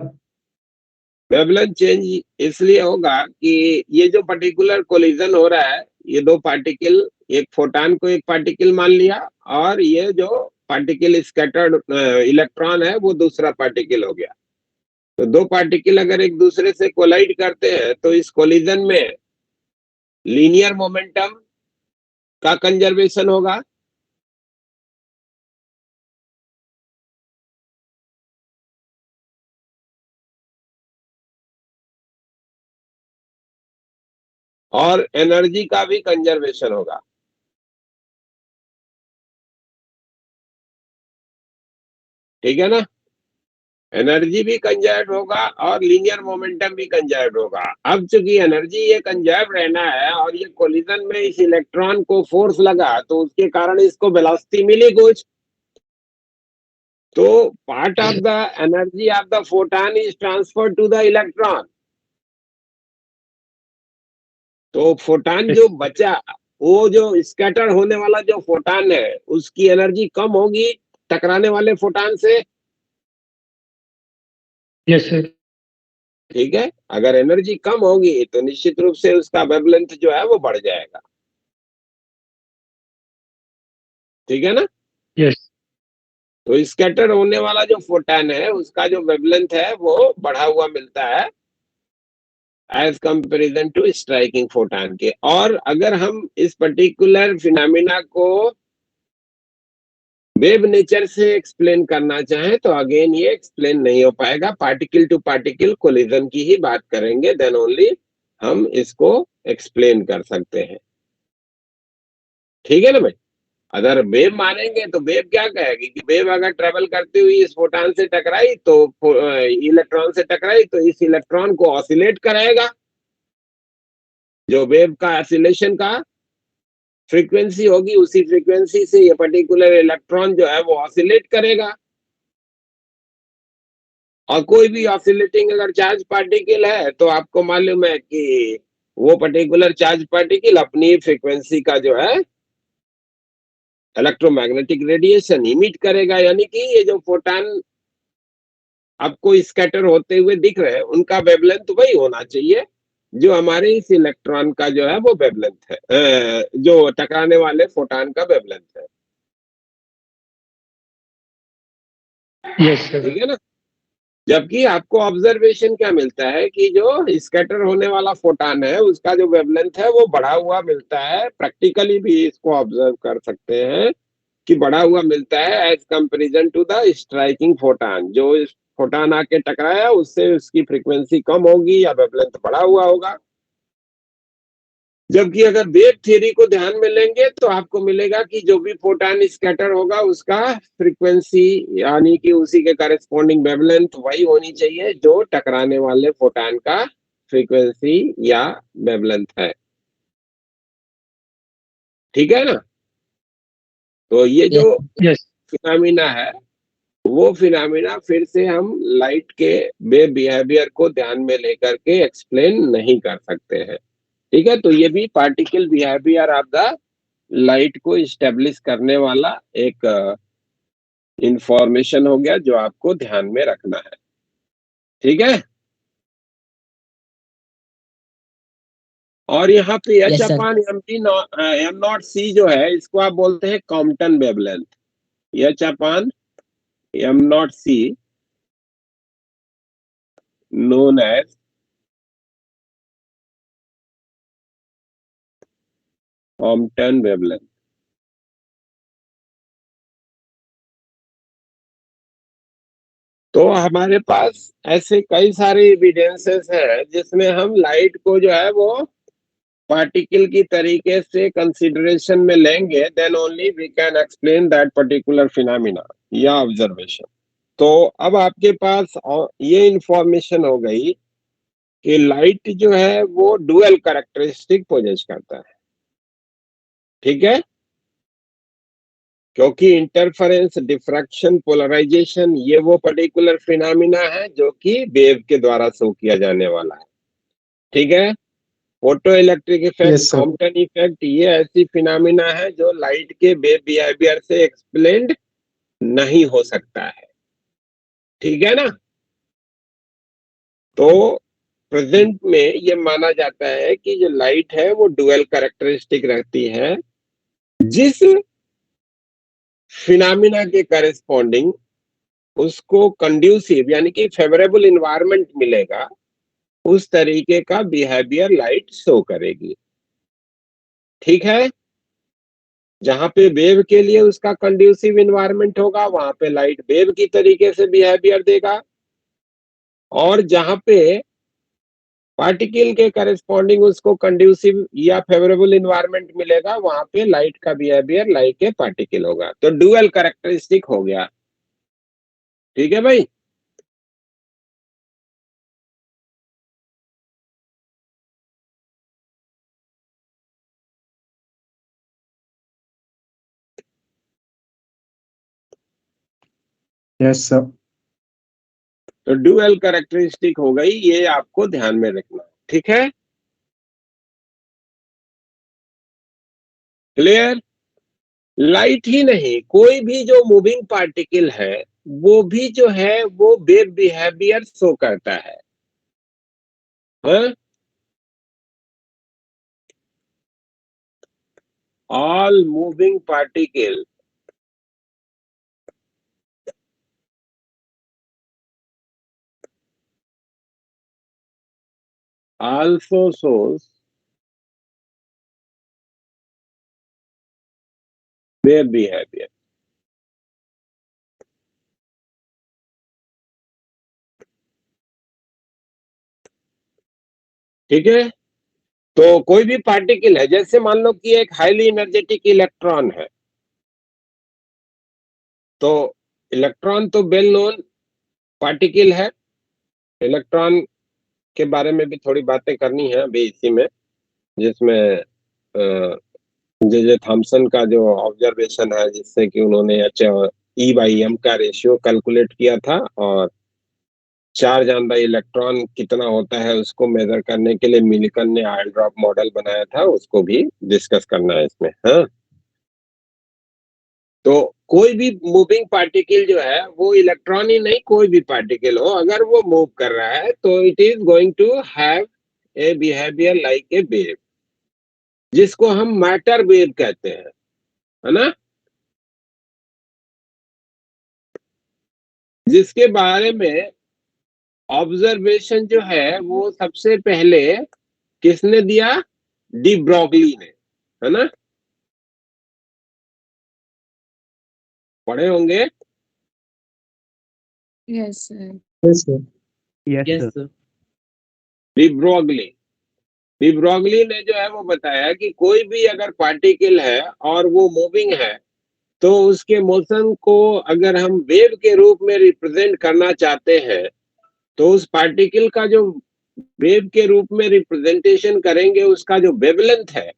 वेवलेंथ चेंज इसलिए होगा कि ये जो पर्टिकुलर कोलिजन हो रहा है ये दो पार्टिकल, एक फोटान को एक पार्टिकल मान लिया और ये जो पार्टिकल स्कैटर्ड इलेक्ट्रॉन है वो दूसरा पार्टिकल हो गया। तो दो पार्टिकल अगर एक दूसरे से कोलाइड करते हैं तो इस कोलिजन में लीनियर मोमेंटम का कंजर्वेशन होगा और एनर्जी का भी कंजर्वेशन होगा। ठीक है ना? एनर्जी भी कंजर्व होगा और लीनियर मोमेंटम भी कंजर्व होगा। अब चूंकि एनर्जी ये कंजर्व रहना है और ये कोलिजन में इस इलेक्ट्रॉन को फोर्स लगा तो उसके कारण इसको वेलोसिटी मिली कुछ, तो part of the energy of the photon is transferred to the electron. तो फोटॉन जो बचा, वो जो स्कैटर होने वाला जो फोटॉन है उसकी एनर्जी कम होगी टकराने वाले फोटॉन से। Yes sir. ठीक है, अगर एनर्जी कम होगी तो निश्चित रूप से उसका वेवलेंथ जो है वो बढ़ जाएगा। ठीक है ना? यस। तो स्कैटर होने वाला जो फोटॉन है उसका जो वेवलेंथ है वो बढ़ा हुआ मिलता है as comparison to striking photon के। और अगर हम इस पर्टिकुलर फिनोमिना को वेव नेचर से एक्सप्लेन करना चाहें तो अगेन ये एक्सप्लेन नहीं हो पाएगा, पार्टिकल टू पार्टिकल कोलिजन की ही बात करेंगे, देन ओनली हम इसको एक्सप्लेन कर सकते हैं। ठीक है ना भाई? अगर वेव मानेंगे तो वेव क्या कहेगी कि वेव अगर ट्रेवल करती हुई इस फोटॉन से टकराई तो इलेक्ट्रॉन से टकराई तो इस इलेक्ट्रॉन को ऑसिलेट कराएगा। जो वेव का ऑसिलेशन का फ्रीक्वेंसी होगी उसी फ्रीक्वेंसी से ये पर्टिकुलर इलेक्ट्रॉन जो है वो ऑसिलेट करेगा। और कोई भी ऑसिलेटिंग अगर चार्ज पार्टिकल है तो आपको मालूम है कि वो पर्टिकुलर चार्ज पार्टिकल अपनी फ्रीक्वेंसी का जो है इलेक्ट्रोमैग्नेटिक रेडिएशन इमिट करेगा। यानी कि ये जो फोटॉन आपको स्कैटर होते हुए दिख रहे हैं उनका वेवलेंथ वही होना चाहिए जो हमारे इस इलेक्ट्रॉन का जो है वो वेवलेंथ है, जो टकराने वाले फोटॉन का वेवलेंथ है। Yes sir. ठीक है ना? जबकि आपको ऑब्जर्वेशन क्या मिलता है कि जो स्कैटर होने वाला फोटॉन है उसका जो वेवलेंथ है वो बढ़ा हुआ मिलता है। प्रैक्टिकली भी इसको ऑब्जर्व कर सकते हैं कि बढ़ा हुआ मिलता है as comparison to the striking photon. जो इस फोटॉन आके टकराया उससे उसकी फ्रीक्वेंसी कम होगी या वेवलेंथ बढ़ा हुआ होगा। जबकि अगर वेव थ्योरी को ध्यान में लेंगे तो आपको मिलेगा कि जो भी फोटॉन स्कैटर होगा उसका फ्रीक्वेंसी यानी कि उसी के करेस्पॉन्डिंग वेवलेंथ वही होनी चाहिए जो टकराने वाले फोटॉन का फ्रीक्वेंसी या वेवलेंथ है। ठीक है ना? तो ये जो यस। फिनोमिना है वो फिनोमिना फिर से हम लाइट के वेव बिहेवियर को ध्यान में लेकर के एक्सप्लेन नहीं कर सकते हैं। ठीक है, तो ये भी particle behaviour of the light को इस्टेब्लिश करने वाला एक इंफॉर्मेशन हो गया जो आपको ध्यान में रखना है। ठीक है, और यहाँ पे H Yes, sir. Upon M not C जो है इसको आप बोलते हैं Compton wavelength. H upon M not C known as Compton wavelength. तो हमारे पास ऐसे कई सारे एविडेंसेस हैं जिसमें हम लाइट को जो है वो पार्टिकल की तरीके से कंसिडरेशन में लेंगे, then only we can explain that particular phenomena या ऑब्जर्वेशन। तो अब आपके पास ये इंफॉर्मेशन हो गई कि लाइट जो है वो डुअल कैरेक्टरिस्टिक पोजेस करता है। ठीक है, क्योंकि इंटरफेरेंस, डिफ्रैक्शन, पोलराइजेशन ये वो पर्टिकुलर फिनोमिना है जो कि वेव के द्वारा शो किया जाने वाला है। ठीक है, photo electric effect, Yes, sir. Compton effect ये ऐसी फिनोमिना है जो लाइट के वेव बिहेवियर से एक्सप्लेन्ड नहीं हो सकता है। ठीक है ना? तो प्रेजेंट में ये माना जाता है कि जो लाइट है वो डुअल कैरेक्टरिस्टिक रहती है। जिस फिनोमिना के करेस्पॉन्डिंग उसको कंड्यूसिव यानी कि फेवरेबल इन्वायरमेंट मिलेगा उस तरीके का बिहेवियर लाइट शो करेगी। ठीक है, जहां पे वेव के लिए उसका कंड्यूसिव इन्वायरमेंट होगा वहां पे लाइट वेव की तरीके से बिहेवियर देगा, और जहां पे पार्टिकल के करेस्पॉन्डिंग उसको कंड्यूसिव या फेवरेबल इन्वायरमेंट मिलेगा वहां पे लाइट का बिहेवियर लाइक ए पार्टिकल होगा। तो डुअल कैरेक्टरिस्टिक हो गया। ठीक है भाई? Yes, sir. तो ड्यूअल कैरेक्टरिस्टिक हो गई, ये आपको ध्यान में रखना है, ठीक है? क्लियर? लाइट ही नहीं, कोई भी जो मूविंग पार्टिकल है वो भी जो है वो वेव बिहेवियर शो करता है, हाँ? All moving particle also shows wave behavior. ठीक है? तो कोई भी पार्टिकल है, जैसे मान लो कि एक हाईली एनर्जेटिक इलेक्ट्रॉन है, तो इलेक्ट्रॉन तो वेल नोन पार्टिकल है। इलेक्ट्रॉन के बारे में भी थोड़ी बातें करनी है अभी इसी में, जिसमें जे थॉमसन का जो ऑब्जर्वेशन है, जिससे कि उन्होंने E/m का रेशियो कैलकुलेट किया था, और चार्ज ऑन द इलेक्ट्रॉन कितना होता है उसको मेजर करने के लिए मिल्टन ने आयल ड्रॉप मॉडल बनाया था, उसको भी डिस्कस करना है इसमें, हाँ? तो कोई भी मूविंग पार्टिकल जो है वो इलेक्ट्रॉन ही नहीं, कोई भी पार्टिकल हो, अगर वो मूव कर रहा है तो it is going to have a behaviour like a wave, जिसको हम मैटर वेव कहते हैं, है ना? जिसके बारे में ऑब्जर्वेशन जो है वो सबसे पहले किसने दिया? डी ब्रॉगली ने, है ना? पढ़े होंगे। Yes sir. Yes, sir. Yes, Yes, sir. sir. De Broglie ने जो है वो बताया कि कोई भी अगर पार्टिकल है और वो मूविंग है, तो उसके मोशन को अगर हम वेव के रूप में रिप्रेजेंट करना चाहते हैं, तो उस पार्टिकल का जो वेव के रूप में रिप्रेजेंटेशन करेंगे, उसका जो वेवलेंथ है,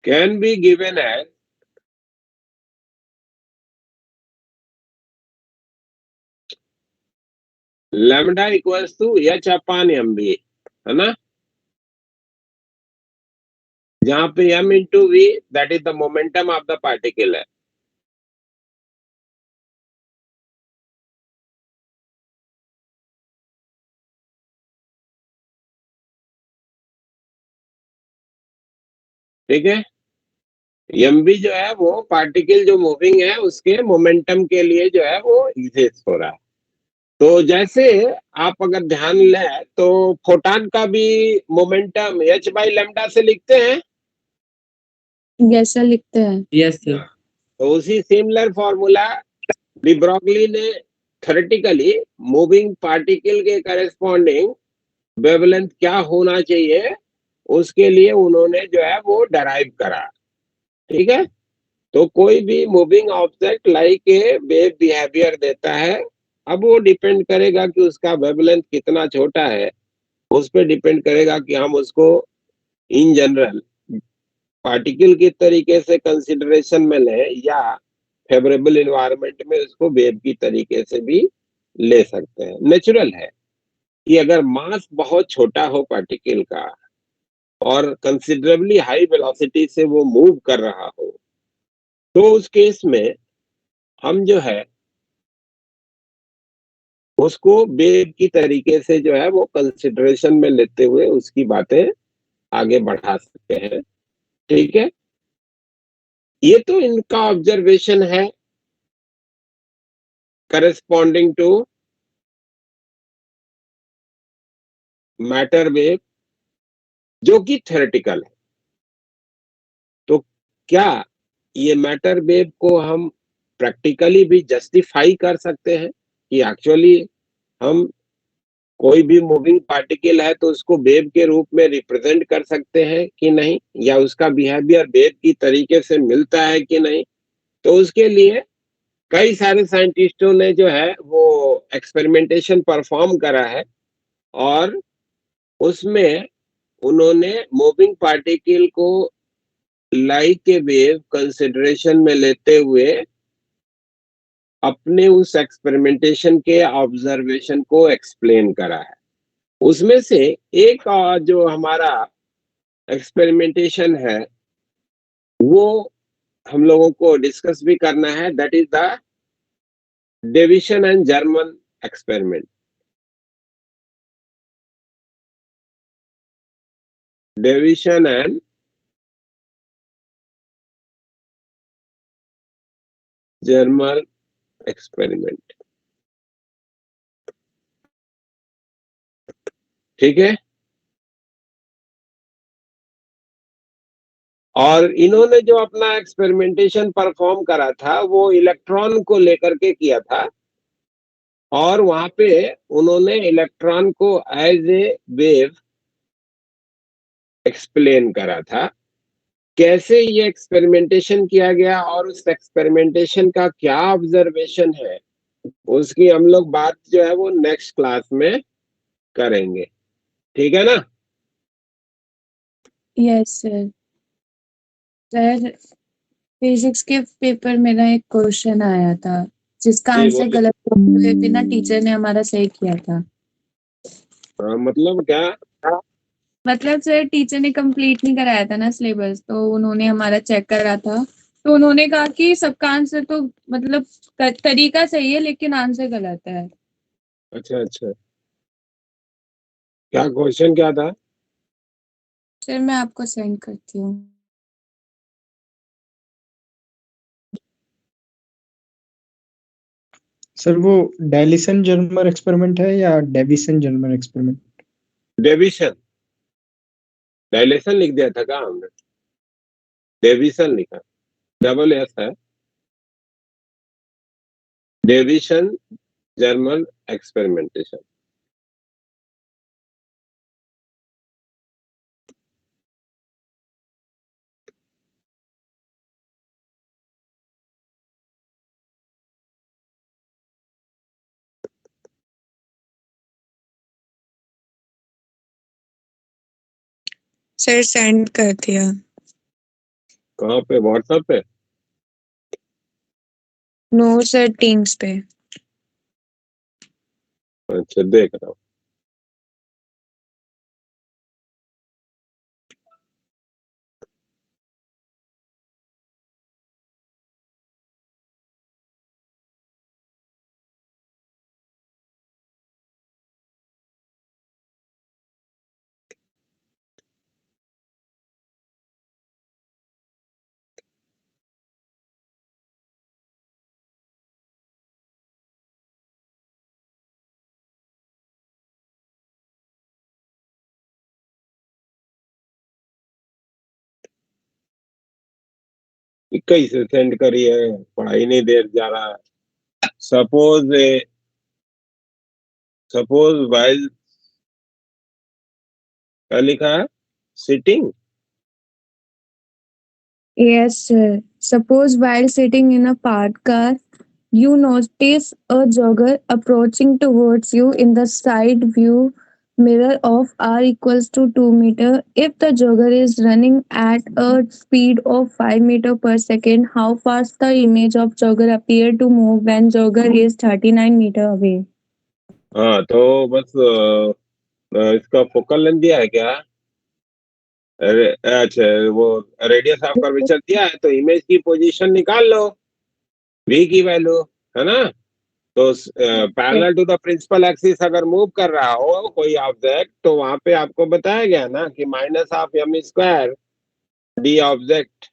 can be given as lambda equals to h/mv, है ना? जहां पे m into v that is the momentum of the particle है। ठीक है? mv जो है वो पार्टिकल जो मूविंग है उसके मोमेंटम के लिए जो है वो एग्जिस्ट हो रहा है। तो जैसे आप अगर ध्यान लें तो फोटॉन का भी मोमेंटम h/लैम्डा से लिखते हैं, यस सर लिखते हैं। Yes, sir. तो उसी सिमिलर फॉर्मूला डी ब्रॉगली ने थ्योरेटिकली मूविंग पार्टिकल के करस्पॉन्डिंग वेवलेंथ क्या होना चाहिए उसके लिए उन्होंने जो है वो डराइव करा। ठीक है? तो कोई भी moving object like a wave behaviour देता है। अब वो डिपेंड करेगा कि उसका वेवलेंथ कितना छोटा है, उस पर डिपेंड करेगा कि हम उसको इन जनरल पार्टिकल की तरीके से कंसिडरेशन में लें या फेवरेबल एनवायरनमेंट में उसको वेव की तरीके से भी ले सकते हैं। नेचुरल है कि अगर मास बहुत छोटा हो पार्टिकल का और कंसिडरेबली हाई वेलोसिटी से वो मूव कर रहा हो, तो उस केस में हम जो है उसको वेव की तरीके से जो है वो कंसिडरेशन में लेते हुए उसकी बातें आगे बढ़ा सकते हैं। ठीक है? ये तो इनका ऑब्जर्वेशन है करस्पॉन्डिंग टू मैटर वेव, जो कि थ्योरेटिकल है। तो क्या ये मैटर वेव को हम प्रैक्टिकली भी जस्टिफाई कर सकते हैं कि एक्चुअली हम कोई भी मूविंग पार्टिकल है तो उसको वेव के रूप में रिप्रेजेंट कर सकते हैं कि नहीं, या उसका बिहेवियर वेव की तरीके से मिलता है कि नहीं? तो उसके लिए कई सारे साइंटिस्टों ने जो है वो एक्सपेरिमेंटेशन परफॉर्म करा है और उसमें उन्होंने मूविंग पार्टिकल को लाइट ए वेव कंसिडरेशन में लेते हुए अपने उस एक्सपेरिमेंटेशन के ऑब्जर्वेशन को एक्सप्लेन करा है। उसमें से एक जो हमारा एक्सपेरिमेंटेशन है वो हम लोगों को डिस्कस भी करना है, that is the Davisson and German experiment. Davisson and German experiment, ठीक है। और इन्होंने जो अपना एक्सपेरिमेंटेशन परफॉर्म करा था वो इलेक्ट्रॉन को लेकर के किया था और वहां पे उन्होंने इलेक्ट्रॉन को एज ए वेव एक्सप्लेन करा था। कैसे ये एक्सपेरिमेंटेशन किया गया और उस एक्सपेरिमेंटेशन का क्या ऑब्जर्वेशन है उसकी हम लोग बात जो है वो नेक्स्ट क्लास में करेंगे, ठीक है ना। Yes sir. सर फिजिक्स के पेपर में ना एक क्वेश्चन आया था जिसका जी, आंसर बोलिए। गलत हुए बिना टीचर ने हमारा सही किया था। मतलब क्या? मतलब सर टीचर ने कंप्लीट नहीं कराया था ना सिलेबस, तो उन्होंने हमारा चेक करा था, तो उन्होंने कहा कि सबका आंसर तो मतलब तरीका सही है लेकिन आंसर गलत है। अच्छा अच्छा, क्या क्वेश्चन क्या था? सर मैं आपको सेंड करती हूँ। सर वो डायलिसन जर्मर एक्सपेरिमेंट है या Davisson Germer experiment? Davisson, dilation लिख दिया था क्या हमने? डेविसन लिखा, डबल एस है। Davisson German experimentation. Sir send कर दिया। कहाँ पे? व्हाट्सएप पे? नो सर, टीम्स पे। अच्छा, देख रहा हूँ। कैसे सेंड करी है? पढ़ाई नहीं देर जा रहा है। सपोज वाइल, क्या लिखा है? Sitting. Yes, sir. Suppose while sitting in a parked car, you notice a jogger approaching towards you in the side view mirror of r equals to 2 meter. If the jogger is running at a speed of 5 meter per second, how fast the image of jogger appear to move when jogger is 39 meter away? हाँ, तो बस इसका focal length दिया है क्या? अच्छा, वो radius of curvature दिया है तो इमेज की पोजीशन निकाल लो, v की वैल्यू, है ना। तो parallel to the principal axis अगर मूव कर रहा हो कोई ऑब्जेक्ट तो वहां पे आपको बताया गया ना कि minus of m square D object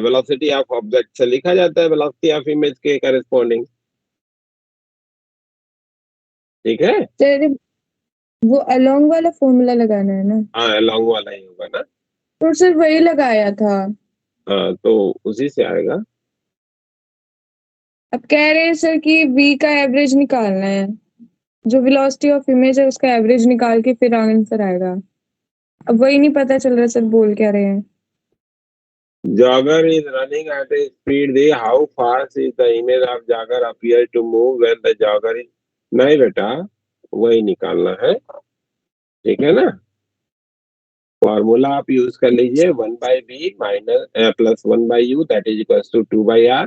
velocity of object से लिखा जाता है वेलोसिटी ऑफ इमेज के करेस्पॉन्डिंग, ठीक है। सर वो अलोंग वाला फॉर्मूला लगाना है ना? हाँ, लॉन्ग वाला ही होगा ना। तो सर वही लगाया था। हाँ, तो उसी से आएगा। अब कह रहे हैं सर कि v का एवरेज निकालना है, जो वेलोसिटी ऑफ इमेज है उसका एवरेज निकाल के फिर आंसर आएगा। अब वही नहीं पता चल रहा सर बोल क्या रहे हैं। Jogger is running at a speed d. How fast is the image of jogger appear to move when the jogger is? नहीं बेटा, वही निकालना है, ठीक है ना। फॉर्मूला आप यूज कर लीजिए 1/b minus plus 1/u that is equal to 2/r।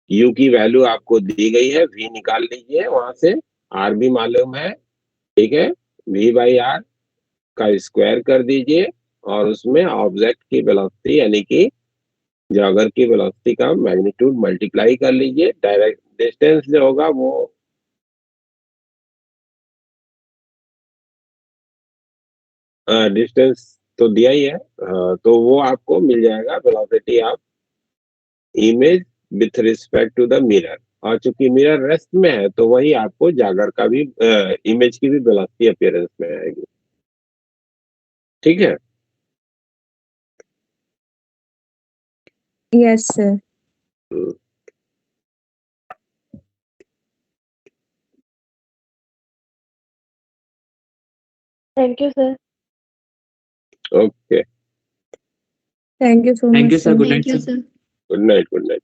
u की वैल्यू आपको दी गई है, v निकाल लीजिए वहां से, r भी मालूम है, ठीक है। v/r का स्क्वायर कर दीजिए और उसमें ऑब्जेक्ट की वेलोसिटी यानी कि जॉगर की वेलोसिटी का मैग्नीट्यूड मल्टीप्लाई कर लीजिए। डायरेक्ट डिस्टेंस जो होगा वो डिस्टेंस तो दिया ही है, तो वो आपको मिल जाएगा velocity of image with respect to the mirror. और चूंकि मिरर रेस्ट में है तो वही आपको जागर का भी इमेज की भी वेलोसिटी अपीयरेंस में आएगी, ठीक है। Yes sir. Thank you sir. Okay, thank you so much Thank you, sir. Good sir. night, sir. Good night, good night.